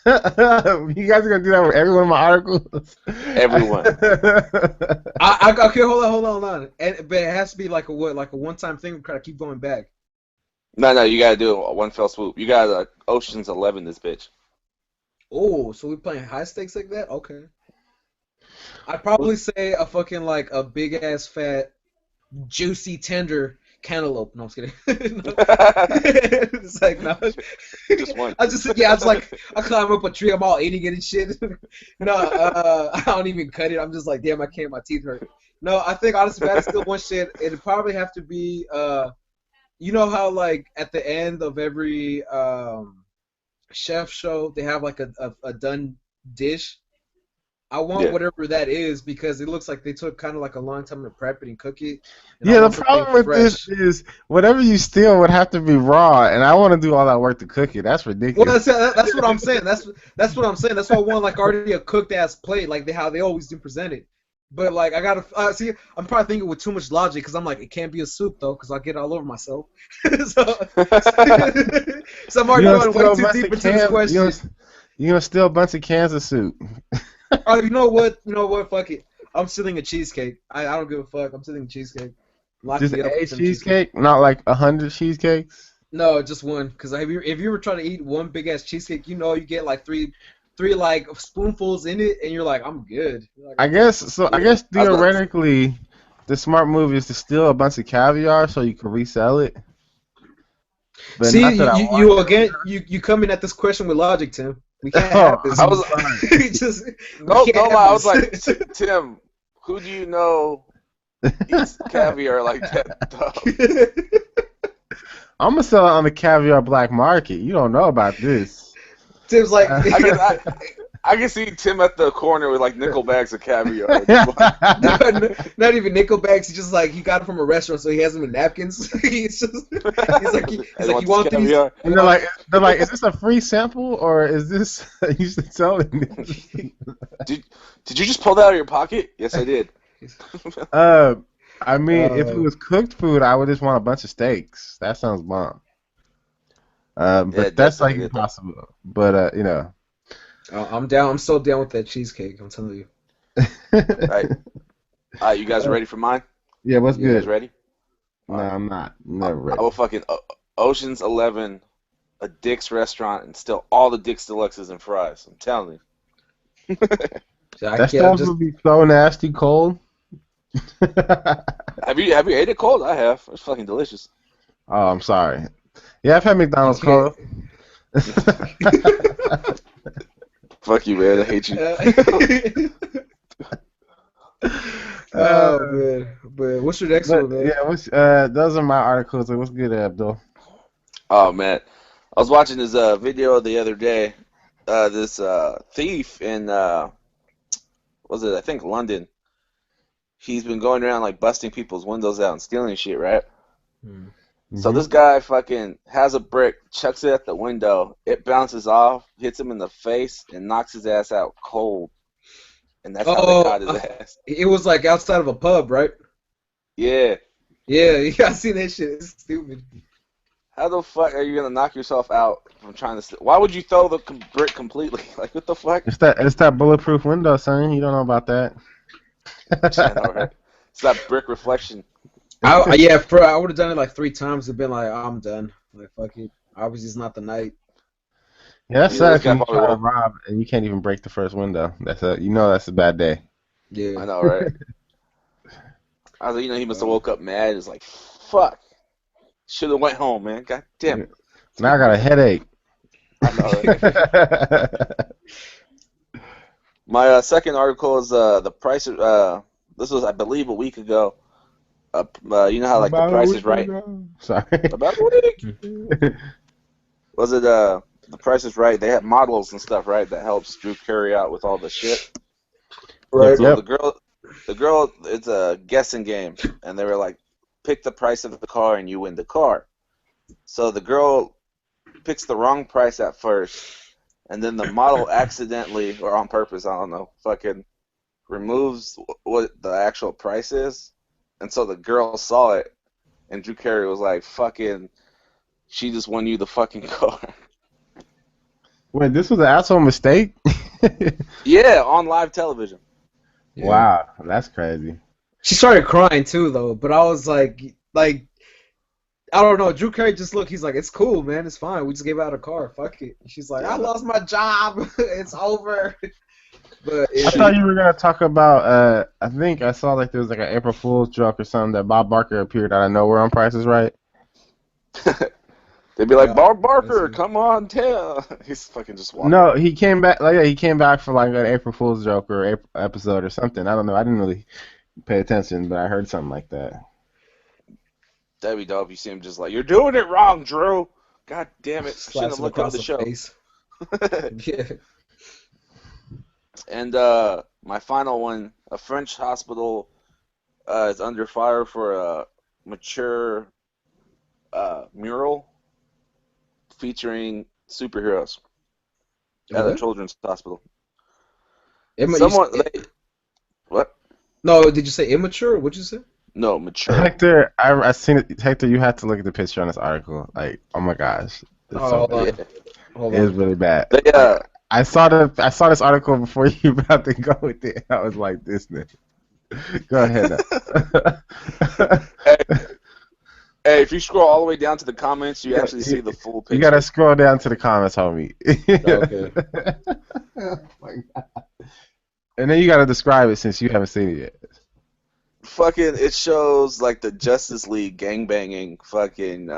You guys are gonna do that with every one of my articles. Everyone. Okay, hold on. But it has to be like a what, like a one time thing. We gotta keep going back. No, no, you gotta do it one fell swoop. You got Ocean's 11, this bitch. Oh, so we playing high stakes like that? Okay. I'd probably say a fucking like a big ass fat juicy tender cantaloupe. No, I'm just kidding. No. It's like no. Just one. I just like I climb up a tree. I'm all eating it and shit. No, I don't even cut it. I'm just like, damn, I can't. My teeth hurt. No, I think honestly, that's still one shit. It'd probably have to be you know how like at the end of every chef show they have like a done dish. I want Yeah. whatever that is because it looks like they took kind of like a long time to prep it and cook it, and I Yeah, the want something problem with this fresh. is whatever you steal would have to be raw, and I want to do all that work to cook it. That's Well, ridiculous. that's what I'm saying. That's what I'm saying. That's why I want like already a cooked ass plate, like how they always do present it. But like I gotta see. I'm probably thinking with too much logic because I'm like it can't be a soup though because I'll get all over myself. so, so I'm You already gonna going way steal a too bunch deep of into this cans? question. You gonna steal a bunch of cans of soup? Oh, you know what? You know what? Fuck it. I'm stealing a cheesecake. I don't give a fuck. I'm stealing a cheesecake. Lock Just me up. I'm a stealing cheesecake. cheesecake, not like 100 cheesecakes. No, just one. Because if you were trying to eat one big ass cheesecake, you know you get like three like spoonfuls in it, and you're like, I'm good. You're like, I I'm good. guess so. I Yeah. guess I was about to, theoretically, the smart move is to steal a bunch of caviar so you can resell it. But See, not that I want you again, you come in at this question with logic, Tim. We to. can't Oh, have this. I I'm was sorry. Just we no, can't no have lie. I was this. like, Tim, who do you know eats caviar like that, dog? I'm gonna sell it on the caviar black market. You don't know about this. Tim's like, I can I can see Tim at the corner with like nickel bags of caviar. Just like, not even nickel bags. He's just like he got it from a restaurant, so he has them in napkins. He's I like, you want this want these? caviar. And they're like, is this a free sample or is this you should sell it? Did you just pull that out of your pocket? Yes, I did. uh, I mean, if it Uh, was cooked food, I would just want a bunch of steaks. That sounds bomb. Yeah, But that's like definitely did that. impossible. But you know. I'm down. I'm so down with that cheesecake. I'm telling you. All right, you guys ready for mine? Yeah, what's You guys good? ready? No, All right. I'm not. I, Never I will ready. fucking Ocean's 11, a Dick's restaurant, and steal all the Dick's Deluxes and fries. I'm telling you. So I That can't. I'm stuff just. would be so nasty cold. Oh, Have you ate it cold? I have. It's fucking delicious. I'm sorry. Yeah, I've had You McDonald's can't. cold. Fuck you, man. I hate you. Uh, Oh man, but what's your next but one, man? yeah, those are my articles. Like, what's good, Abdul? Oh man, I was watching this video the other day. This thief in was it? I think London. He's been going around like busting people's windows out and stealing shit, right? Hmm. So Hmm. this guy fucking has a brick, chucks it at the window. It bounces off, hits him in the face, and knocks his ass out cold. And that's how they Oh, caught his ass. it was like outside of a pub, right? Yeah. Yeah, yeah, I seen that shit. It's stupid. How the fuck are you gonna knock yourself out from trying to? Why would you throw the brick completely? Like what the fuck? It's that bulletproof window, son. You don't know about that. Yeah, I know, right? It's that brick reflection. Yeah, I would have done it like 3 times and been like, oh, I'm done. Like, fuck it. Obviously, it's not the night. Yeah, that Yeah, this sucks guy when you probably try to will. rob and you can't even break the first window. That's a bad day. I Yeah. know, right? I was like, he must have Uh, woke up mad. It's like, fuck. Should have went home, man. God damn it. Now I got a headache. I know, right? My second article is the price. This was, I believe, a week ago. You know how like the About a Price is week Right. ago. Sorry. About a week. Was it the Price is Right? They had models and stuff, right? That helps Drew carry out with all the shit. right. So Yep. the girl, it's a guessing game, and they were like, pick the price of the car and you win the car. So the girl picks the wrong price at first, and then the model accidentally or on purpose, I don't know, fucking removes what the actual price is, and so the girl saw it, and Drew Carey was like, fucking, she just won you the fucking car. Wait, this was an asshole mistake? Yeah, on live television. Yeah. Wow, that's crazy. She started crying too, though. But I was like, I don't know. Drew Carey just looked. He's like, it's cool, man. It's fine. We just gave out a car. Fuck it. She's like, I Yeah, lost my job. It's over. But I it, thought you were gonna talk about. I think I saw like there was like an April Fool's joke or something that Bob Barker appeared out of nowhere on Price is Right. they'd be like, Bob that's Barker, it. come on, tell. He's fucking just walking No, out. he came back. Like, yeah, he came back for like an April Fool's joke or episode or something. I don't know. I didn't really pay attention, but I heard something like that. That'd be dope. You see him just like, you're doing it wrong, Drew. God damn it. I shouldn't Slaps have him looked up across the the show. face. Yeah. And my final one, a French hospital is under fire for a mature mural featuring superheroes at a What? children's hospital. You Someone, say, what? no, did you say immature? What'd you say? No, mature. Hector, I seen it. Hector, you have to look at the picture on this article. Like, oh my gosh, it's so Oh, hold bad. Yeah. on. Hold It is on. really bad. They Like, I saw this article before you about to go with it. I was like, this nigga. Go ahead now. hey, hey, if you scroll all the way down to the comments, you actually see you, the full you gotta picture. scroll down to the comments, homie. Okay. Oh my God. And then you gotta describe it since you haven't seen it yet. Fucking, it shows like the Justice League gangbanging fucking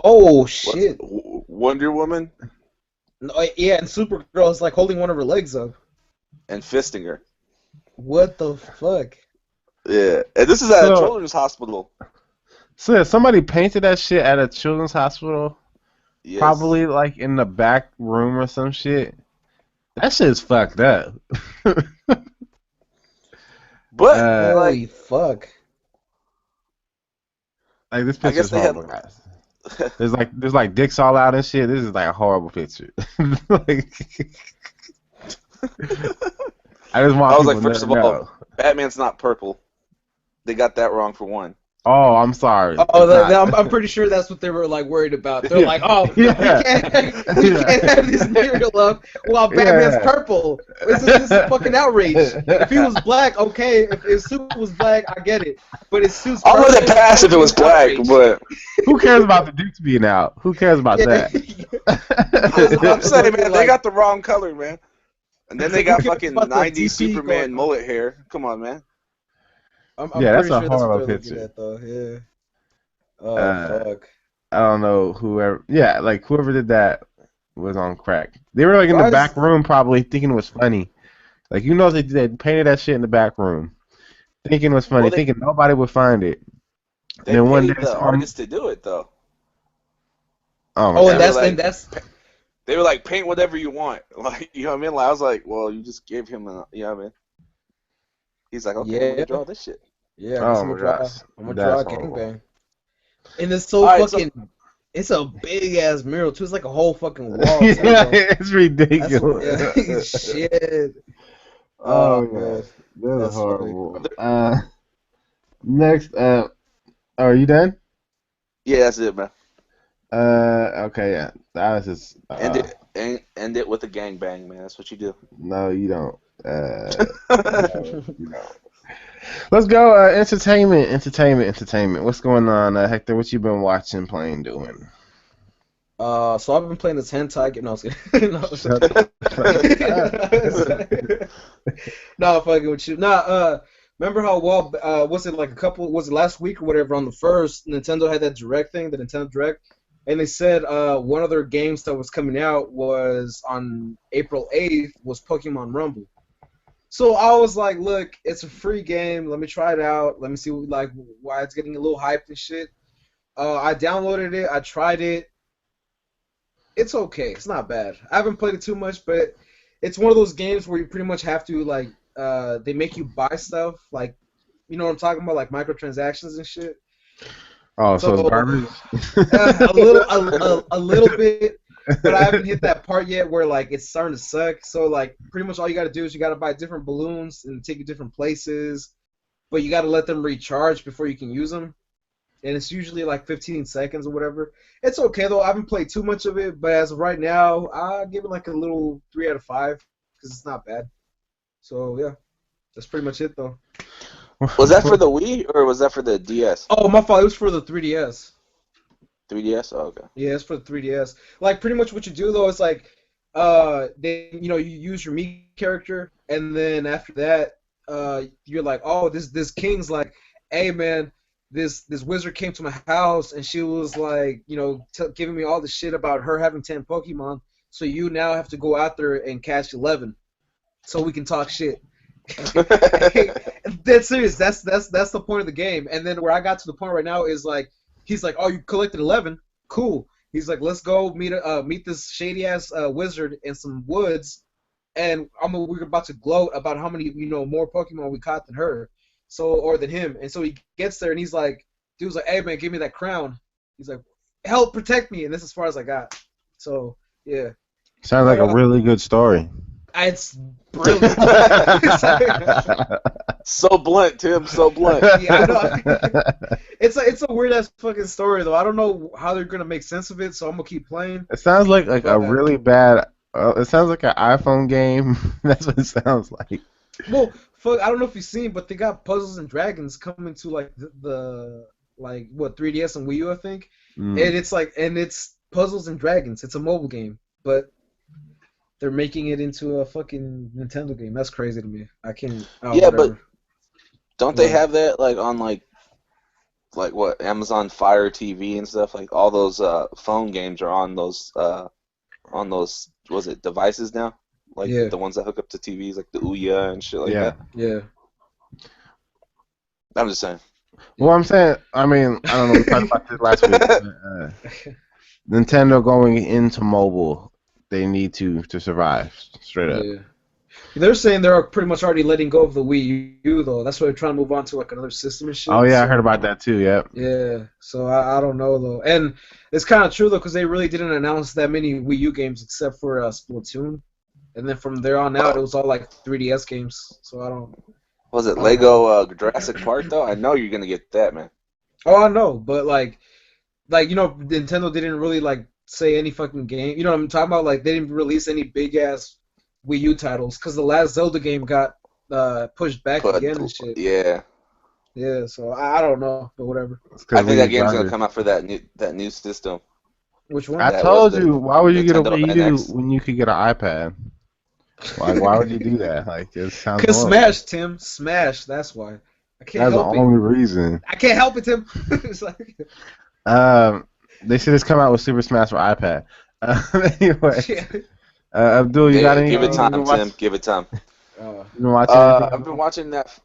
Oh what's shit. Wonder Woman No, yeah, and Supergirl is like holding one of her legs up. and fisting her. What the fuck? Yeah, and this is at a So, children's hospital. so if somebody painted that shit at a children's hospital, Yes, probably like in the back room or some shit. That shit's fucked up. but uh, Holy fuck. like this I guess picture's they had. horrible, guys. There's like dicks all out and shit. This is like a horrible picture. Like, I just I want was people like, to first never of all, know. Batman's not purple. They got that wrong for one. Oh, I'm sorry. Oh, It's not. I'm pretty sure that's what they were like worried about. They're Yeah, like, oh, yeah, we yeah, can't have this material up while Batman's yeah. purple. This is a fucking outrage. If he was black, okay. If Super was black, I get it. But his suit's I'll let it purple, pass if it fucking was black, outrage. but Who cares about the dicks being out? Who cares about Yeah. that? I was about I'm to saying, fucking man, they like, got the wrong color, man. And then it's they like who got cares fucking about the 90s DC going Superman on? mullet hair. Come on, man. I'm Yeah, that's pretty a sure that's what horrible they're looking picture. at though. Yeah. Oh Uh, fuck. I don't know whoever. Yeah, like whoever did that was on crack. They were like in the Why does back room, probably thinking it was funny. Like they painted that shit in the back room, thinking it was funny, Well, thinking nobody would find it. And they then one paid day, the some. artist to do it though. Oh my Oh, They were god. like, that's they were like, paint whatever you want. Like, you know what I mean? Like, I was like, well, you just gave him a, you know what I mean? He's like, okay, I'm gonna yeah. draw this shit. Yeah, I guess Oh my gosh. I'm gonna draw That's a horrible. gangbang. And it's All so right, so fucking it's a big ass mural too. It's like a whole fucking wall too Yeah, though. it's That's ridiculous. shit. Oh Oh my man. gosh. This is That's funny. horrible. Next, are you done? yeah, that's it, man. Okay, yeah. That was just, End it with a gangbang, man. That's what you do. no, you don't. No, you don't. Let's go, entertainment. What's going on, Hector? What you been watching, playing, doing? So I've been playing this hentai game. No, I was kidding. Shut the fuck up. No, fucking with you. Nah, remember how was it like was it last week or whatever on the first Nintendo had that direct thing, the Nintendo Direct, and they said one of their games that was coming out was on April 8th was Pokemon Rumble. So I was like, look, it's a free game. Let me try it out. Let me see like why it's getting a little hyped and shit. I downloaded it. I tried it. It's okay. It's not bad. I haven't played it too much, but it's one of those games where you pretty much have to like they make you buy stuff like you know what I'm talking about like microtransactions and shit. Oh, so it's So garbage? a little bit, but I haven't hit that part yet where like it's starting to suck. So like pretty much all you got to do is you got to buy different balloons and take you different places, but you got to let them recharge before you can use them. And it's usually like 15 seconds or whatever. It's okay though. I haven't played too much of it, but as of right now, I give it like a little 3 out of 5 because it's not bad. So yeah, that's pretty much it though. Was that for the Wii or was that for the DS? Oh, my fault. It was for the 3DS. 3DS? Oh, okay. Yeah, it's for the 3DS. Like pretty much what you do though is like, they you use your Mii character, and then after that, you're like, oh, this king's like, hey man, this wizard came to my house and she was like, giving me all the shit about her having 10 Pokemon. So you now have to go out there and catch 11, so we can talk shit. That's serious. That's the point of the game. And then where I got to the point right now is like, he's like, oh, you collected 11, cool. He's like, let's go meet this shady ass wizard in some woods, and we're about to gloat about how many more Pokemon we caught than her, or than him. And so he gets there and he's like, dude's like, hey man, give me that crown. He's like, help protect me, and this is as far as I got. So yeah, Sounds like a but really good story. it's brilliant. So blunt, Tim. So blunt. Yeah, I know. It's a weird ass fucking story though. I don't know how they're gonna make sense of it, so I'm gonna keep playing. It sounds like a But really bad. It sounds like an iPhone game. That's what it sounds like. well, fuck, I don't know if you've seen, but they got Puzzles and Dragons coming to like the like what 3DS and Wii U, I think. Mm. And it's Puzzles and Dragons. It's a mobile game, but they're making it into a fucking Nintendo game. That's crazy to me. I can't. Oh, Yeah, whatever. but don't they Yeah. have that like on like what Amazon Fire TV and stuff? Like all those phone games are on those was it devices now? Like Yeah. the ones that hook up to TVs, like the Ouya and shit like Yeah. that. Yeah. I'm just saying. Well, I'm saying, I mean, I don't know. We talked about this last week. But, Nintendo going into mobile, they need to survive straight up. Yeah. They're saying they're pretty much already letting go of the Wii U though. That's why they're trying to move on to like another system and shit. Oh yeah, I So, heard about that too. Yep. yeah. So I don't know though, and it's kind of true though because they really didn't announce that many Wii U games except for Splatoon, and then from there on out it was all like 3DS games. So I don't. Was it I don't know. Lego Jurassic Park though? I know you're gonna get that, man. Oh, I know, but like Nintendo didn't really like say any fucking game. You know what I'm talking about? Like they didn't release any big ass Wii U titles because the last Zelda game got pushed back again and shit. Yeah. Yeah, so I don't know, but whatever. It's 'cause I think that Wii game's gonna garbage. come out for that new system. Which one? I That told was the you, why would you get a Nintendo Wii U NX. when you could get an iPad? Like, why would you do that? Like, it sounds Cause horrible. Smash, Tim, Smash. That's why. I can't That's the help it. only reason. I can't help it, Tim. It's like, They should just come out with Super Smash for iPad. Anyway, yeah. Abdul, you got any? Give it you time, been watch- Tim. Give it time. You been watching anything? I've been watching that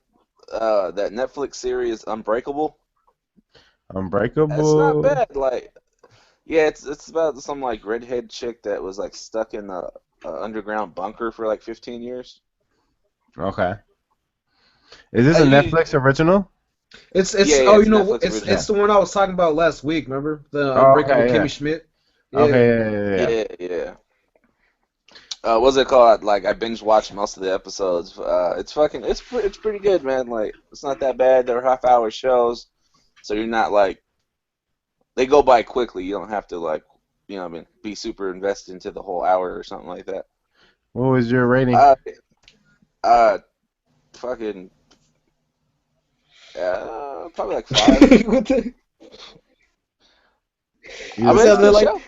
Netflix series Unbreakable. Unbreakable. It's not bad. Like, yeah, it's about some like redhead chick that was like stuck in a underground bunker for like 15 years. Okay. Is this a Netflix original? It's Yeah, oh it's you know Netflix original. it's the one I was talking about last week. Remember the Oh, Unbreakable okay, yeah. Kimmy Schmidt? Yeah. Okay, yeah. Yeah. What's it called? Like I binge watched most of the episodes. It's pretty good, man. Like it's not that bad. They're half-hour shows, so you're not like they go by quickly. You don't have to like be super invested into the whole hour or something like that. What was your rating? Fucking probably like 5. What the? You I mean, sounded it's a good like show.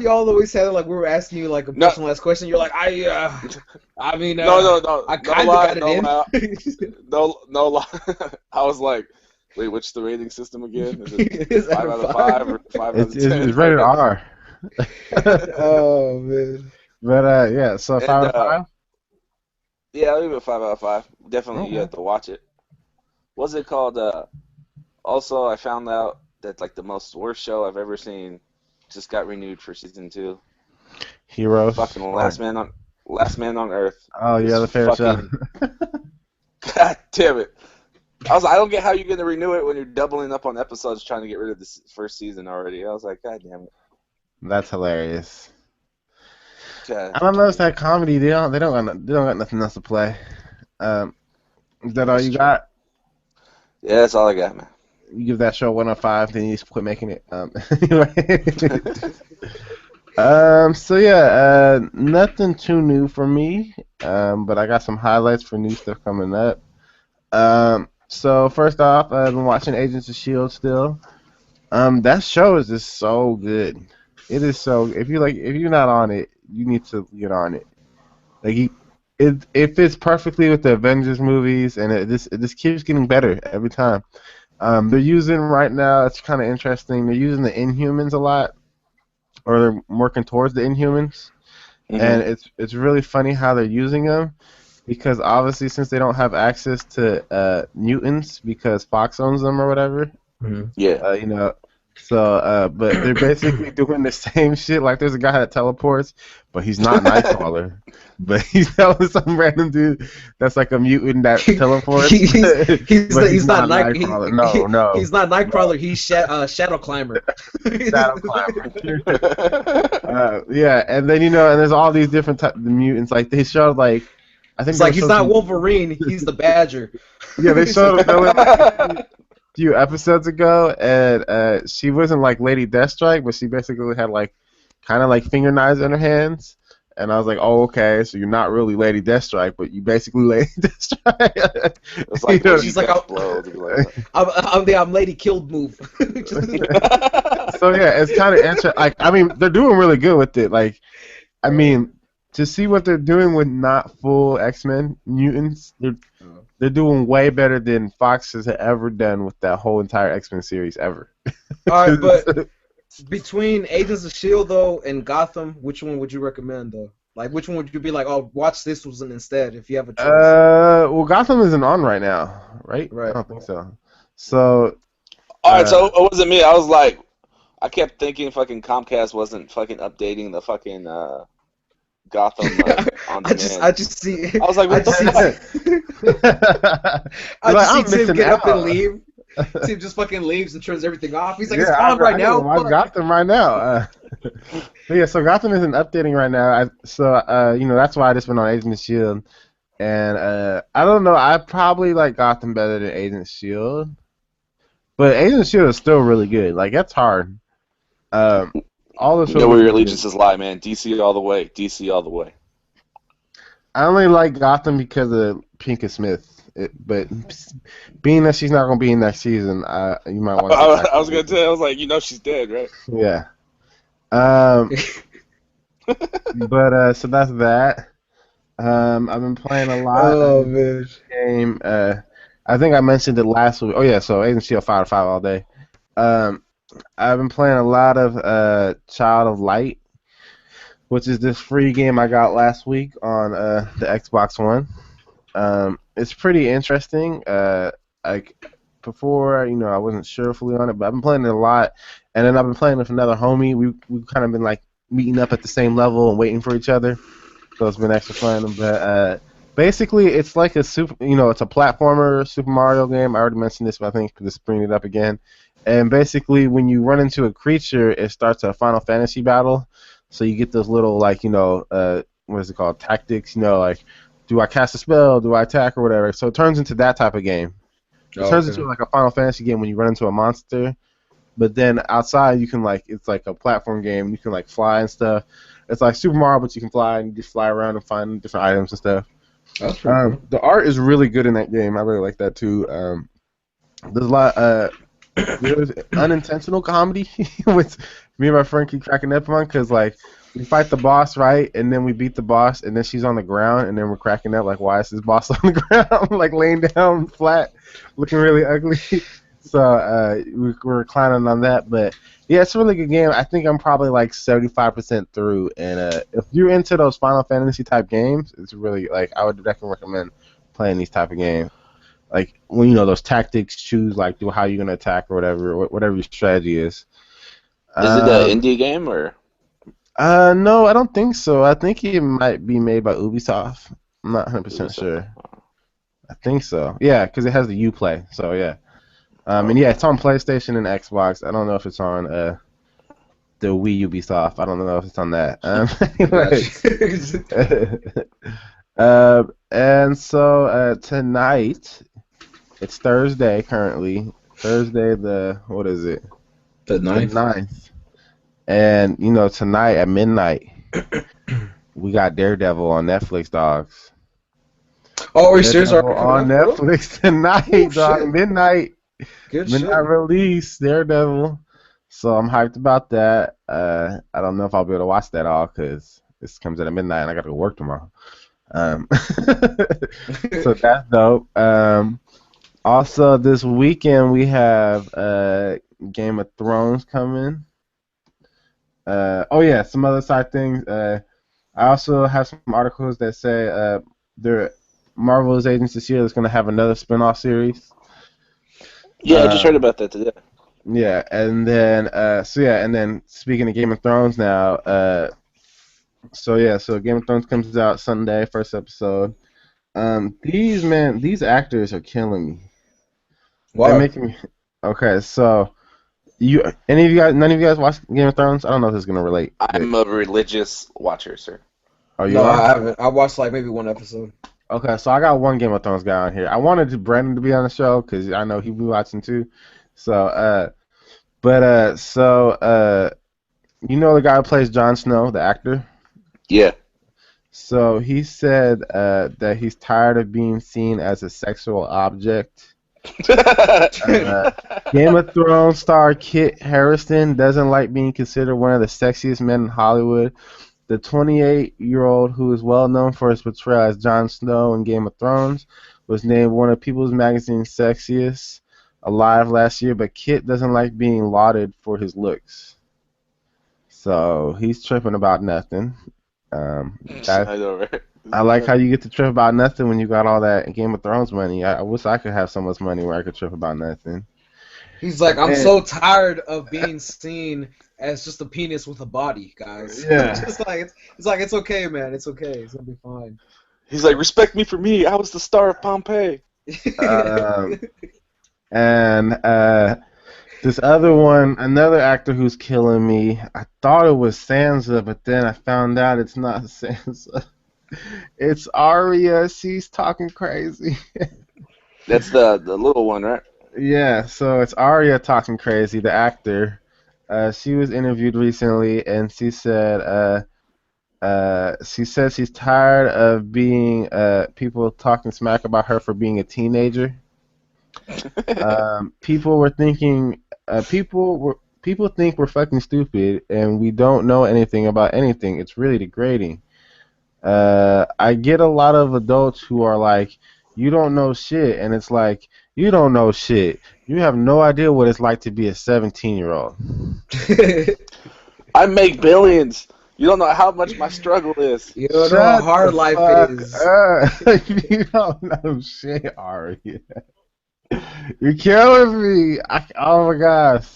y'all always sounded like we were asking you like a No. personalized question. You're like I mean No, I no kind of lie, got it no in. lie. No lie. I was like, wait, what's the rating system again? Is it Is that 5 a out of 5? 5 or 5 out it's, of 10? it's rated R. Oh man. But yeah, so 5 out of 5? Yeah, I'll give it a 5 out of 5. Definitely, Okay. you have to watch it. What's it called? Also, I found out that like the most worst show I've ever seen just got renewed for season 2. Heroes. Fucking Last Man on Earth. Oh yeah, the favorite show. Fucking- God damn it! I don't get how you're gonna renew it when you're doubling up on episodes trying to get rid of this first season already. I was like, God damn it! That's hilarious. God. I don't know. It's that comedy. They don't got nothing else to play. Is that all That's you true. got? Yeah, that's all I got, man. You give that show 1 out of 5, then you just quit making it. Anyway. So yeah, nothing too new for me. But I got some highlights for new stuff coming up. So first off, I've been watching Agents of S.H.I.E.L.D. still. That show is just so good. It is so. If you're not on it, you need to get on it. Like it fits perfectly with the Avengers movies, and it just keeps getting better every time. They're using right now. It's kind of interesting. They're using the Inhumans a lot, or they're working towards the Inhumans, and it's really funny how they're using them, because obviously since they don't have access to mutants because Fox owns them or whatever, Yeah. So, but they're basically doing the same shit. Like, there's a guy that teleports, but he's not Nightcrawler. But he's telling some random dude that's like a mutant that teleports. But he's he's not not night Nightcrawler. No, no, he's not no. Nightcrawler. He's Shadow Climber. Shadow Climber. Yeah, and then and there's all these different types of mutants. Like they showed, like I think It's they like he's showed not some. Wolverine. He's the Badger. Yeah, they showed a villain like a few episodes ago, and she wasn't like Lady Deathstrike, but she basically had like kind of like finger knives in her hands. And I was like, oh, okay, so you're not really Lady Deathstrike, but you basically Lady Deathstrike. It's like when She's you like, explode. It'd be like I'm Lady Killed Move. So yeah, it's kind of interesting. Like, I mean, they're doing really good with it. Like, I mean, to see what they're doing with not full X-Men mutants, they're doing way better than Fox has ever done with that whole entire X-Men series ever. All right, but between Agents of Shield though and Gotham, which one would you recommend though? Like, which one would you be like, oh, watch this one instead if you have a choice? Well, Gotham isn't on right now, right? I Right. don't think so. So, all right, so it wasn't me. I was like, I kept thinking fucking Comcast wasn't fucking updating the fucking Gotham on demand. I just see. I was like, what the fuck? I like, just I'm see Tim missing get up out. and leave. Tim just fucking leaves and turns everything off. He's like, Yeah, it's on right I now. watch Fuck. Gotham right now. But yeah, so Gotham isn't updating right now. That's why I just went on Agents of Shield, and I don't know. I probably like Gotham better than Agents of Shield, but Agents of Shield is still really good. Like that's hard. All the You shows know are where your really good. allegiances lie, man. DC all the way. DC all the way. I only like Gotham because of Pinka Smith. But being that she's not going to be in next season, you might want to get back. I was gonna tell you, I was like, she's dead, right? Yeah. But so that's that. I've been playing a lot Oh of man. this game. I think I mentioned it last week. Oh yeah, so Agent Shield 5 to 5 all day. I've been playing a lot of Child of Light, which is this free game I got last week on the Xbox One. It's pretty interesting. Like before, I wasn't sure fully on it, but I've been playing it a lot, and then I've been playing with another homie. We've kind of been like meeting up at the same level and waiting for each other, so it's been extra fun. But basically, it's like it's a platformer Super Mario game. I already mentioned this, but I think just bringing it up again. And basically, when you run into a creature, it starts a Final Fantasy battle. So you get those little what is it called? Tactics. Like, do I cast a spell? Do I attack or whatever? So it turns into that type of game. It turns into like a Final Fantasy game when you run into a monster. But then outside, you can it's like a platform game. You can fly and stuff. It's like Super Mario, but you can fly and you just fly around and find different items and stuff. That's pretty cool. The art is really good in that game. I really like that too. There's a lot. There's unintentional comedy, which me and my friend keep cracking up on because we fight the boss, right, and then we beat the boss, and then she's on the ground, and then we're cracking up why is this boss on the ground, laying down flat, looking really ugly. So we're reclining on that, but yeah, it's a really good game. I think I'm probably 75% through, and if you're into those Final Fantasy type games, it's really I would definitely recommend playing these type of games. Like when those tactics, choose do how you're gonna attack or whatever your strategy is. Is it an indie game or? No, I don't think so. I think it might be made by Ubisoft. I'm not 100% sure. I think so. Yeah, because it has the Uplay. So yeah. And yeah, it's on PlayStation and Xbox. I don't know if it's on the Wii Ubisoft. I don't know if it's on that. And so tonight, it's Thursday currently. Thursday what is it? The 9th. The 9th. And, tonight at midnight, we got Daredevil on Netflix, dogs. Oh, are you serious? On Netflix tonight, dog. Shit. Midnight. Good Midnight shit. release, Daredevil. So I'm hyped about that. I don't know if I'll be able to watch that all because this comes at midnight and I got to go work tomorrow. So that's dope. Also, this weekend we have Game of Thrones coming. Oh yeah, some other side things. I also have some articles that say Marvel's Agents of S.H.I.E.L.D. is going to have another spin-off series. Yeah, I just heard about that today. Yeah, and then and then speaking of Game of Thrones now, so Game of Thrones comes out Sunday, first episode. These actors are killing me. They're Why? making me. Okay, so none of you guys watch Game of Thrones? I don't know if this is gonna relate, but I'm a religious watcher, sir. oh, you No, are? I haven't. I watched like maybe one episode. Okay, so I got one Game of Thrones guy on here. I wanted Brandon to be on the show because I know he'll be watching too. So, you know the guy who plays Jon Snow, the actor. Yeah. So he said that he's tired of being seen as a sexual object. Uh, Game of Thrones star Kit Harington doesn't like being considered one of the sexiest men in Hollywood. The 28-year-old, who is well known for his portrayal as Jon Snow in Game of Thrones, was named one of People's Magazine's sexiest alive last year, but Kit doesn't like being lauded for his looks. So he's tripping about nothing. I know, right? I like how you get to trip about nothing when you got all that Game of Thrones money. I wish I could have so much money where I could trip about nothing. He's like, I'm And, so tired of being seen as just a penis with a body, guys. Yeah. Just like it's like it's okay, man. It's okay. It's gonna be fine. He's like, respect me for me. I was the star of Pompeii. um, and this other one, another actor who's killing me. I thought it was Sansa, but then I found out it's not Sansa. It's Arya. She's talking crazy. That's the little one, right? Yeah, so it's Arya talking crazy, the actor. She was interviewed recently, and she said she's tired of being people talking smack about her for being a teenager. People were thinking, people think we're fucking stupid, and we don't know anything about anything. It's really degrading. I get a lot of adults who are like, you don't know shit, and it's like, you don't know shit. You have no idea what it's like to be a 17-year-old. I make billions. You don't know how much my struggle is. You don't know how hard life is. You don't know shit, Ari. You're killing me. Oh my gosh.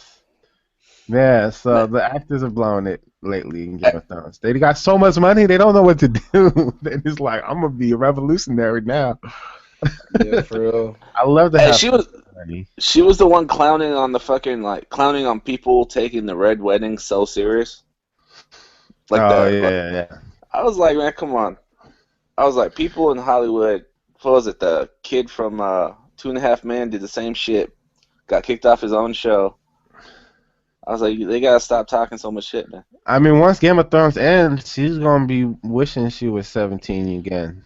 Yeah, so the actors are blowing it lately in Game of Thrones. They got so much money, they don't know what to do. They're just like, I'm going to be a revolutionary now. Yeah, for real. I love to Hey, have she was the one clowning on the fucking clowning on people taking the red wedding so serious. Yeah. I was like, man, come on. I was like, people in Hollywood. What was it? The kid from Two and a Half Men did the same shit. Got kicked off his own show. I was like, they gotta stop talking so much shit, man. I mean, once Game of Thrones ends, she's gonna be wishing she was 17 again.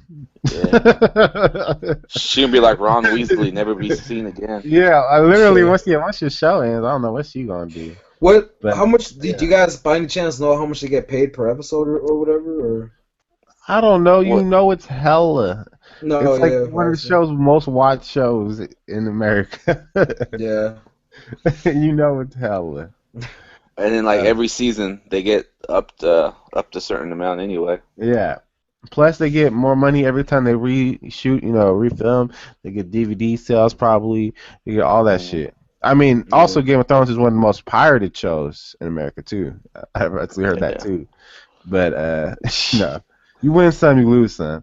Yeah. She'll be like Ron Weasley, never be seen again. Yeah, I literally once your show ends, I don't know what she gonna be. What? But, how much? Do you guys, by any chance, know how much they get paid per episode or whatever? Or I don't know. You What? know, it's hella. no? It's like Yeah, one of the shows most watched shows in America. Yeah. You know, it's hella. And then every season they get up to a certain amount anyway. Yeah. Plus, they get more money every time they reshoot, refilm. They get DVD sales probably. They get all that shit. I mean, also Game of Thrones is one of the most pirated shows in America too. I've actually heard that too. But you win some, you lose some.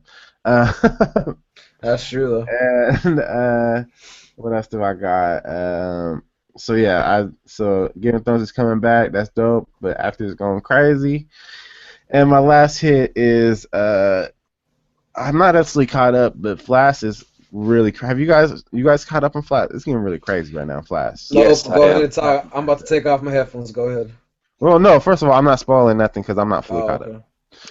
That's true though. And what else do I got? So Game of Thrones is coming back. That's dope. But after it's going crazy. And my last hit is I'm not actually caught up, but Flash is really. Have you guys caught up on Flash? It's getting really crazy right now, Flash. No, Yes, go I ahead am. and talk. I'm about to take off my headphones. Go ahead. Well, no. First of all, I'm not spoiling nothing because I'm not fully caught up. Okay.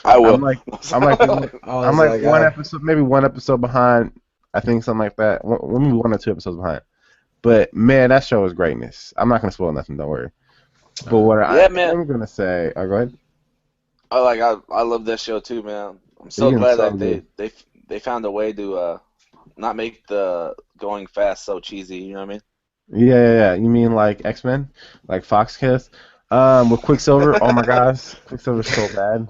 I will. I'm like I was one episode, maybe one episode behind. I think something like that. Maybe 1 or 2 episodes behind. But man, that show is greatness. I'm not gonna spoil nothing. Don't worry. But what I'm gonna say, go ahead. I love that show too, man. I'm so Ian's glad so that good. they found a way to not make the going fast so cheesy. You know what I mean? Yeah. You mean like X-Men, like Fox Kiss, with Quicksilver? Oh my gosh, Quicksilver's so bad.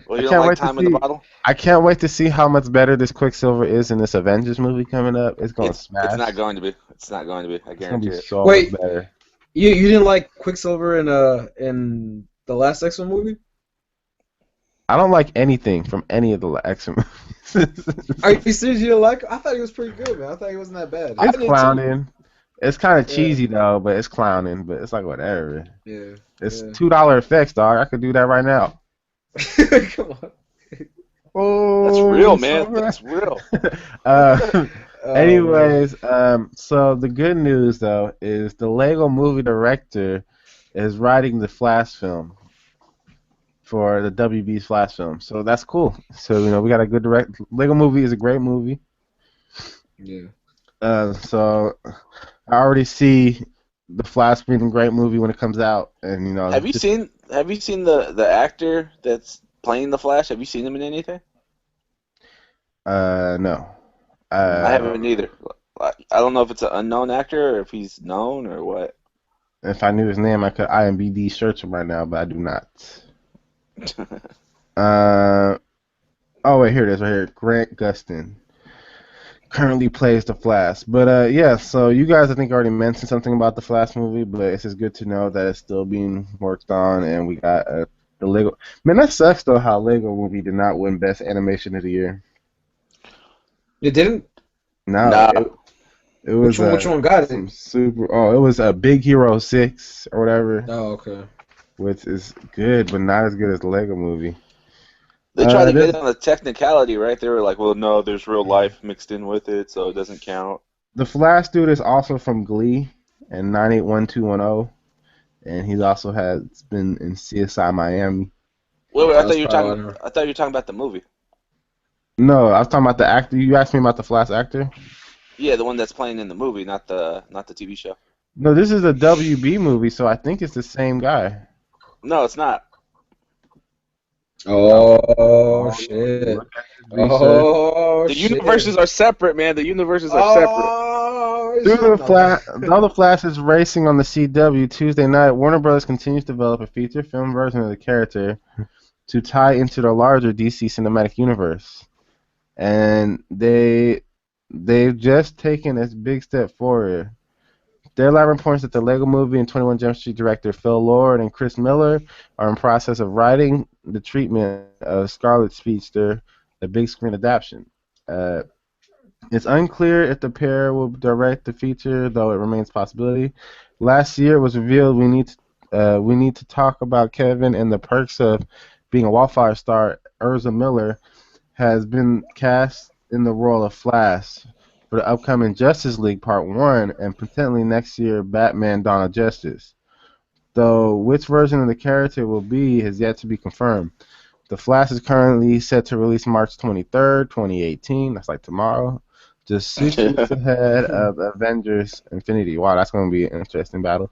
Well, you don't like Time in the Bottle? I can't wait to see how much better this Quicksilver is in this Avengers movie coming up. It's gonna smash. It's not going to be. It's not going to be. I It's gonna guarantee be it. so Wait. much better. You didn't like Quicksilver in the last X-Men movie? I don't like anything from any of the X-Men movies. Are you serious? You didn't like him? I thought he was pretty good, man. I thought he wasn't that bad. I It's did too. clowning. It's kind of Yeah, cheesy though, but it's clowning. But it's like whatever. yeah, It's yeah. $2 effects, dog. I could do that right now. Come on. That's Oh, real, you man. saw that? That's real. uh, Oh man. anyways, so the good news though is the Lego Movie director is writing the Flash film for the WB's Flash film, so that's cool. So we got a good direct. Lego Movie is a great movie. Yeah. So I already see the Flash being a great movie when it comes out, and just Have you seen the actor that's playing the Flash? Have you seen him in anything? no. I Uh, haven't either. I don't know if it's an unknown actor or if he's known or what. if I knew his name, I could IMBD search him right now, but I do not. Uh, oh wait, here it is, right here. Grant Gustin currently plays the Flash, but yeah. So you guys, I think, already mentioned something about the Flash movie, but it's just good to know that it's still being worked on, and we got the Lego. Man, that sucks though. How Lego movie did not win Best Animation of the Year. It didn't? No, Nah. it was Which one got it? some super. Oh, it was a Big Hero 6 or whatever, Oh, okay. which is good, but not as good as the Lego movie. They tried to get This it on the technicality, right? They were like, well, no, there's real life mixed in with it, so it doesn't count. the Flash dude is also from Glee and 98121, and he's also has been in CSI Miami. Wait, Oh, that's probably why I never. I thought you were talking about the movie. No, I was talking about the actor. You asked me about the Flash actor. Yeah, the one that's playing in the movie, not the TV show. No, this is a WB movie, so I think it's the same guy. No, it's not. Oh Oh, shit. look at this research. Oh The shit. universes are separate, man. The universes are separate. Oh Through shit. the No, no. Flash, though the Flash is racing on the CW Tuesday night, Warner Bros. Continues to develop a feature film version of the character to tie into the larger DC cinematic universe, and they've just taken a big step forward. Their elaborate points that the Lego Movie and 21 Jump Street director Phil Lord and Chris Miller are in process of writing the treatment of Scarlet Speedster, a big screen adaptation. Uh, it's unclear if the pair will direct the feature, though it remains a possibility. Last year it was revealed we need to talk about Kevin and the perks of being a Wildfire star. Urza Miller has been cast in the role of Flash for the upcoming Justice League Part 1 and potentially next year Batman Dawn of Justice. Though which version of the character will be has yet to be confirmed. The Flash is currently set to release March 23rd, 2018. That's like tomorrow. Just 6 weeks ahead of Avengers Infinity. Wow, that's going to be an interesting battle.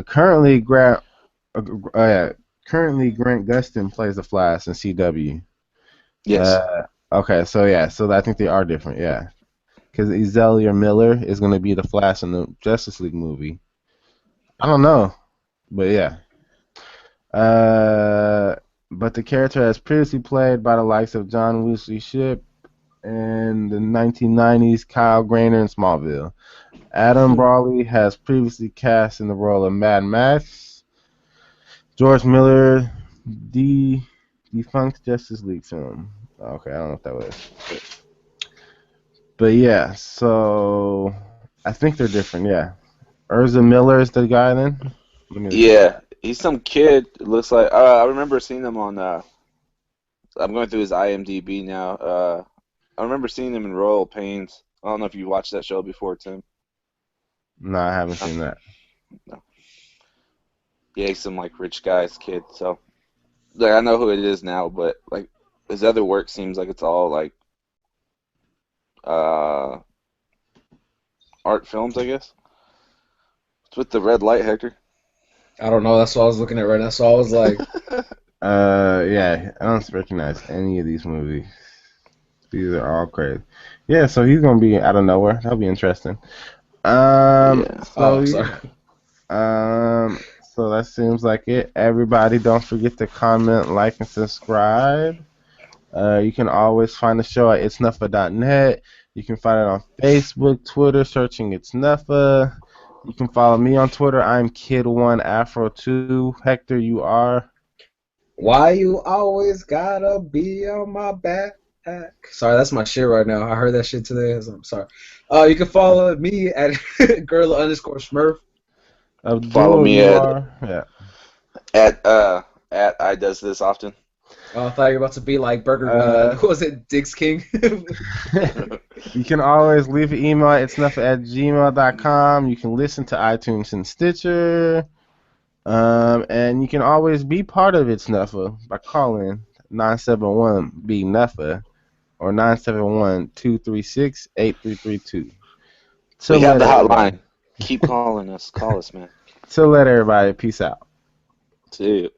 Currently, currently Grant Gustin plays the Flash in CW. Yes. Okay, so yeah, so I think they are different, yeah. Because Ezelier Miller is going to be the Flash in the Justice League movie. I don't know, but yeah. But the character has previously played by the likes of John Wesley Shipp and the 1990s Kyle Grainer in Smallville. Adam Brawley has previously cast in the role of Mad Max. George Miller, the defunct Justice League film. Okay, I don't know what that was. But yeah, so I think they're different, yeah. Urza Miller is the guy then? Let me look at Yeah, he's some kid. It looks like I remember seeing him on. I'm going through his IMDb now. I remember seeing him in Royal Pains. I don't know if you watched that show before, Tim. No, I haven't No, seen that. no. Yeah, he's some like rich guy's kid. So like I know who it is now, but like his other work seems like it's all like uh art films, I guess. It's with the red light, Hector. I don't know. That's what I was looking at right now. So I was like, Yeah, I don't recognize any of these movies. These are all crazy. Yeah, so he's gonna be out of nowhere. That'll be interesting. Yeah. So oh, sorry. yeah. So that seems like it. Everybody, don't forget to comment, like, and subscribe. You can always find the show at itsnuffa.net. You can find it on Facebook, Twitter, searching It's Nuffa. You can follow me on Twitter. I'm Kid1Afro2. Hector, you are. Why you always gotta be on my back? Sorry, that's my shit right now. I heard that shit today. So I'm sorry. You can follow me at girl_Smurf. Follow Abdul, me you are. Yeah. at uh at I does this often. Oh, I thought you were about to be like Burger. Uh, What was it, Dick's King? you can always leave an email at itsnuffa@gmail.com. You can listen to iTunes and Stitcher. And you can always be part of It's Nuffa by calling 971 BE-NUFFA or 971-236-8332. We Till have let the everybody. hotline. Keep calling us. Call us, man. Till let everybody. Peace out. See you.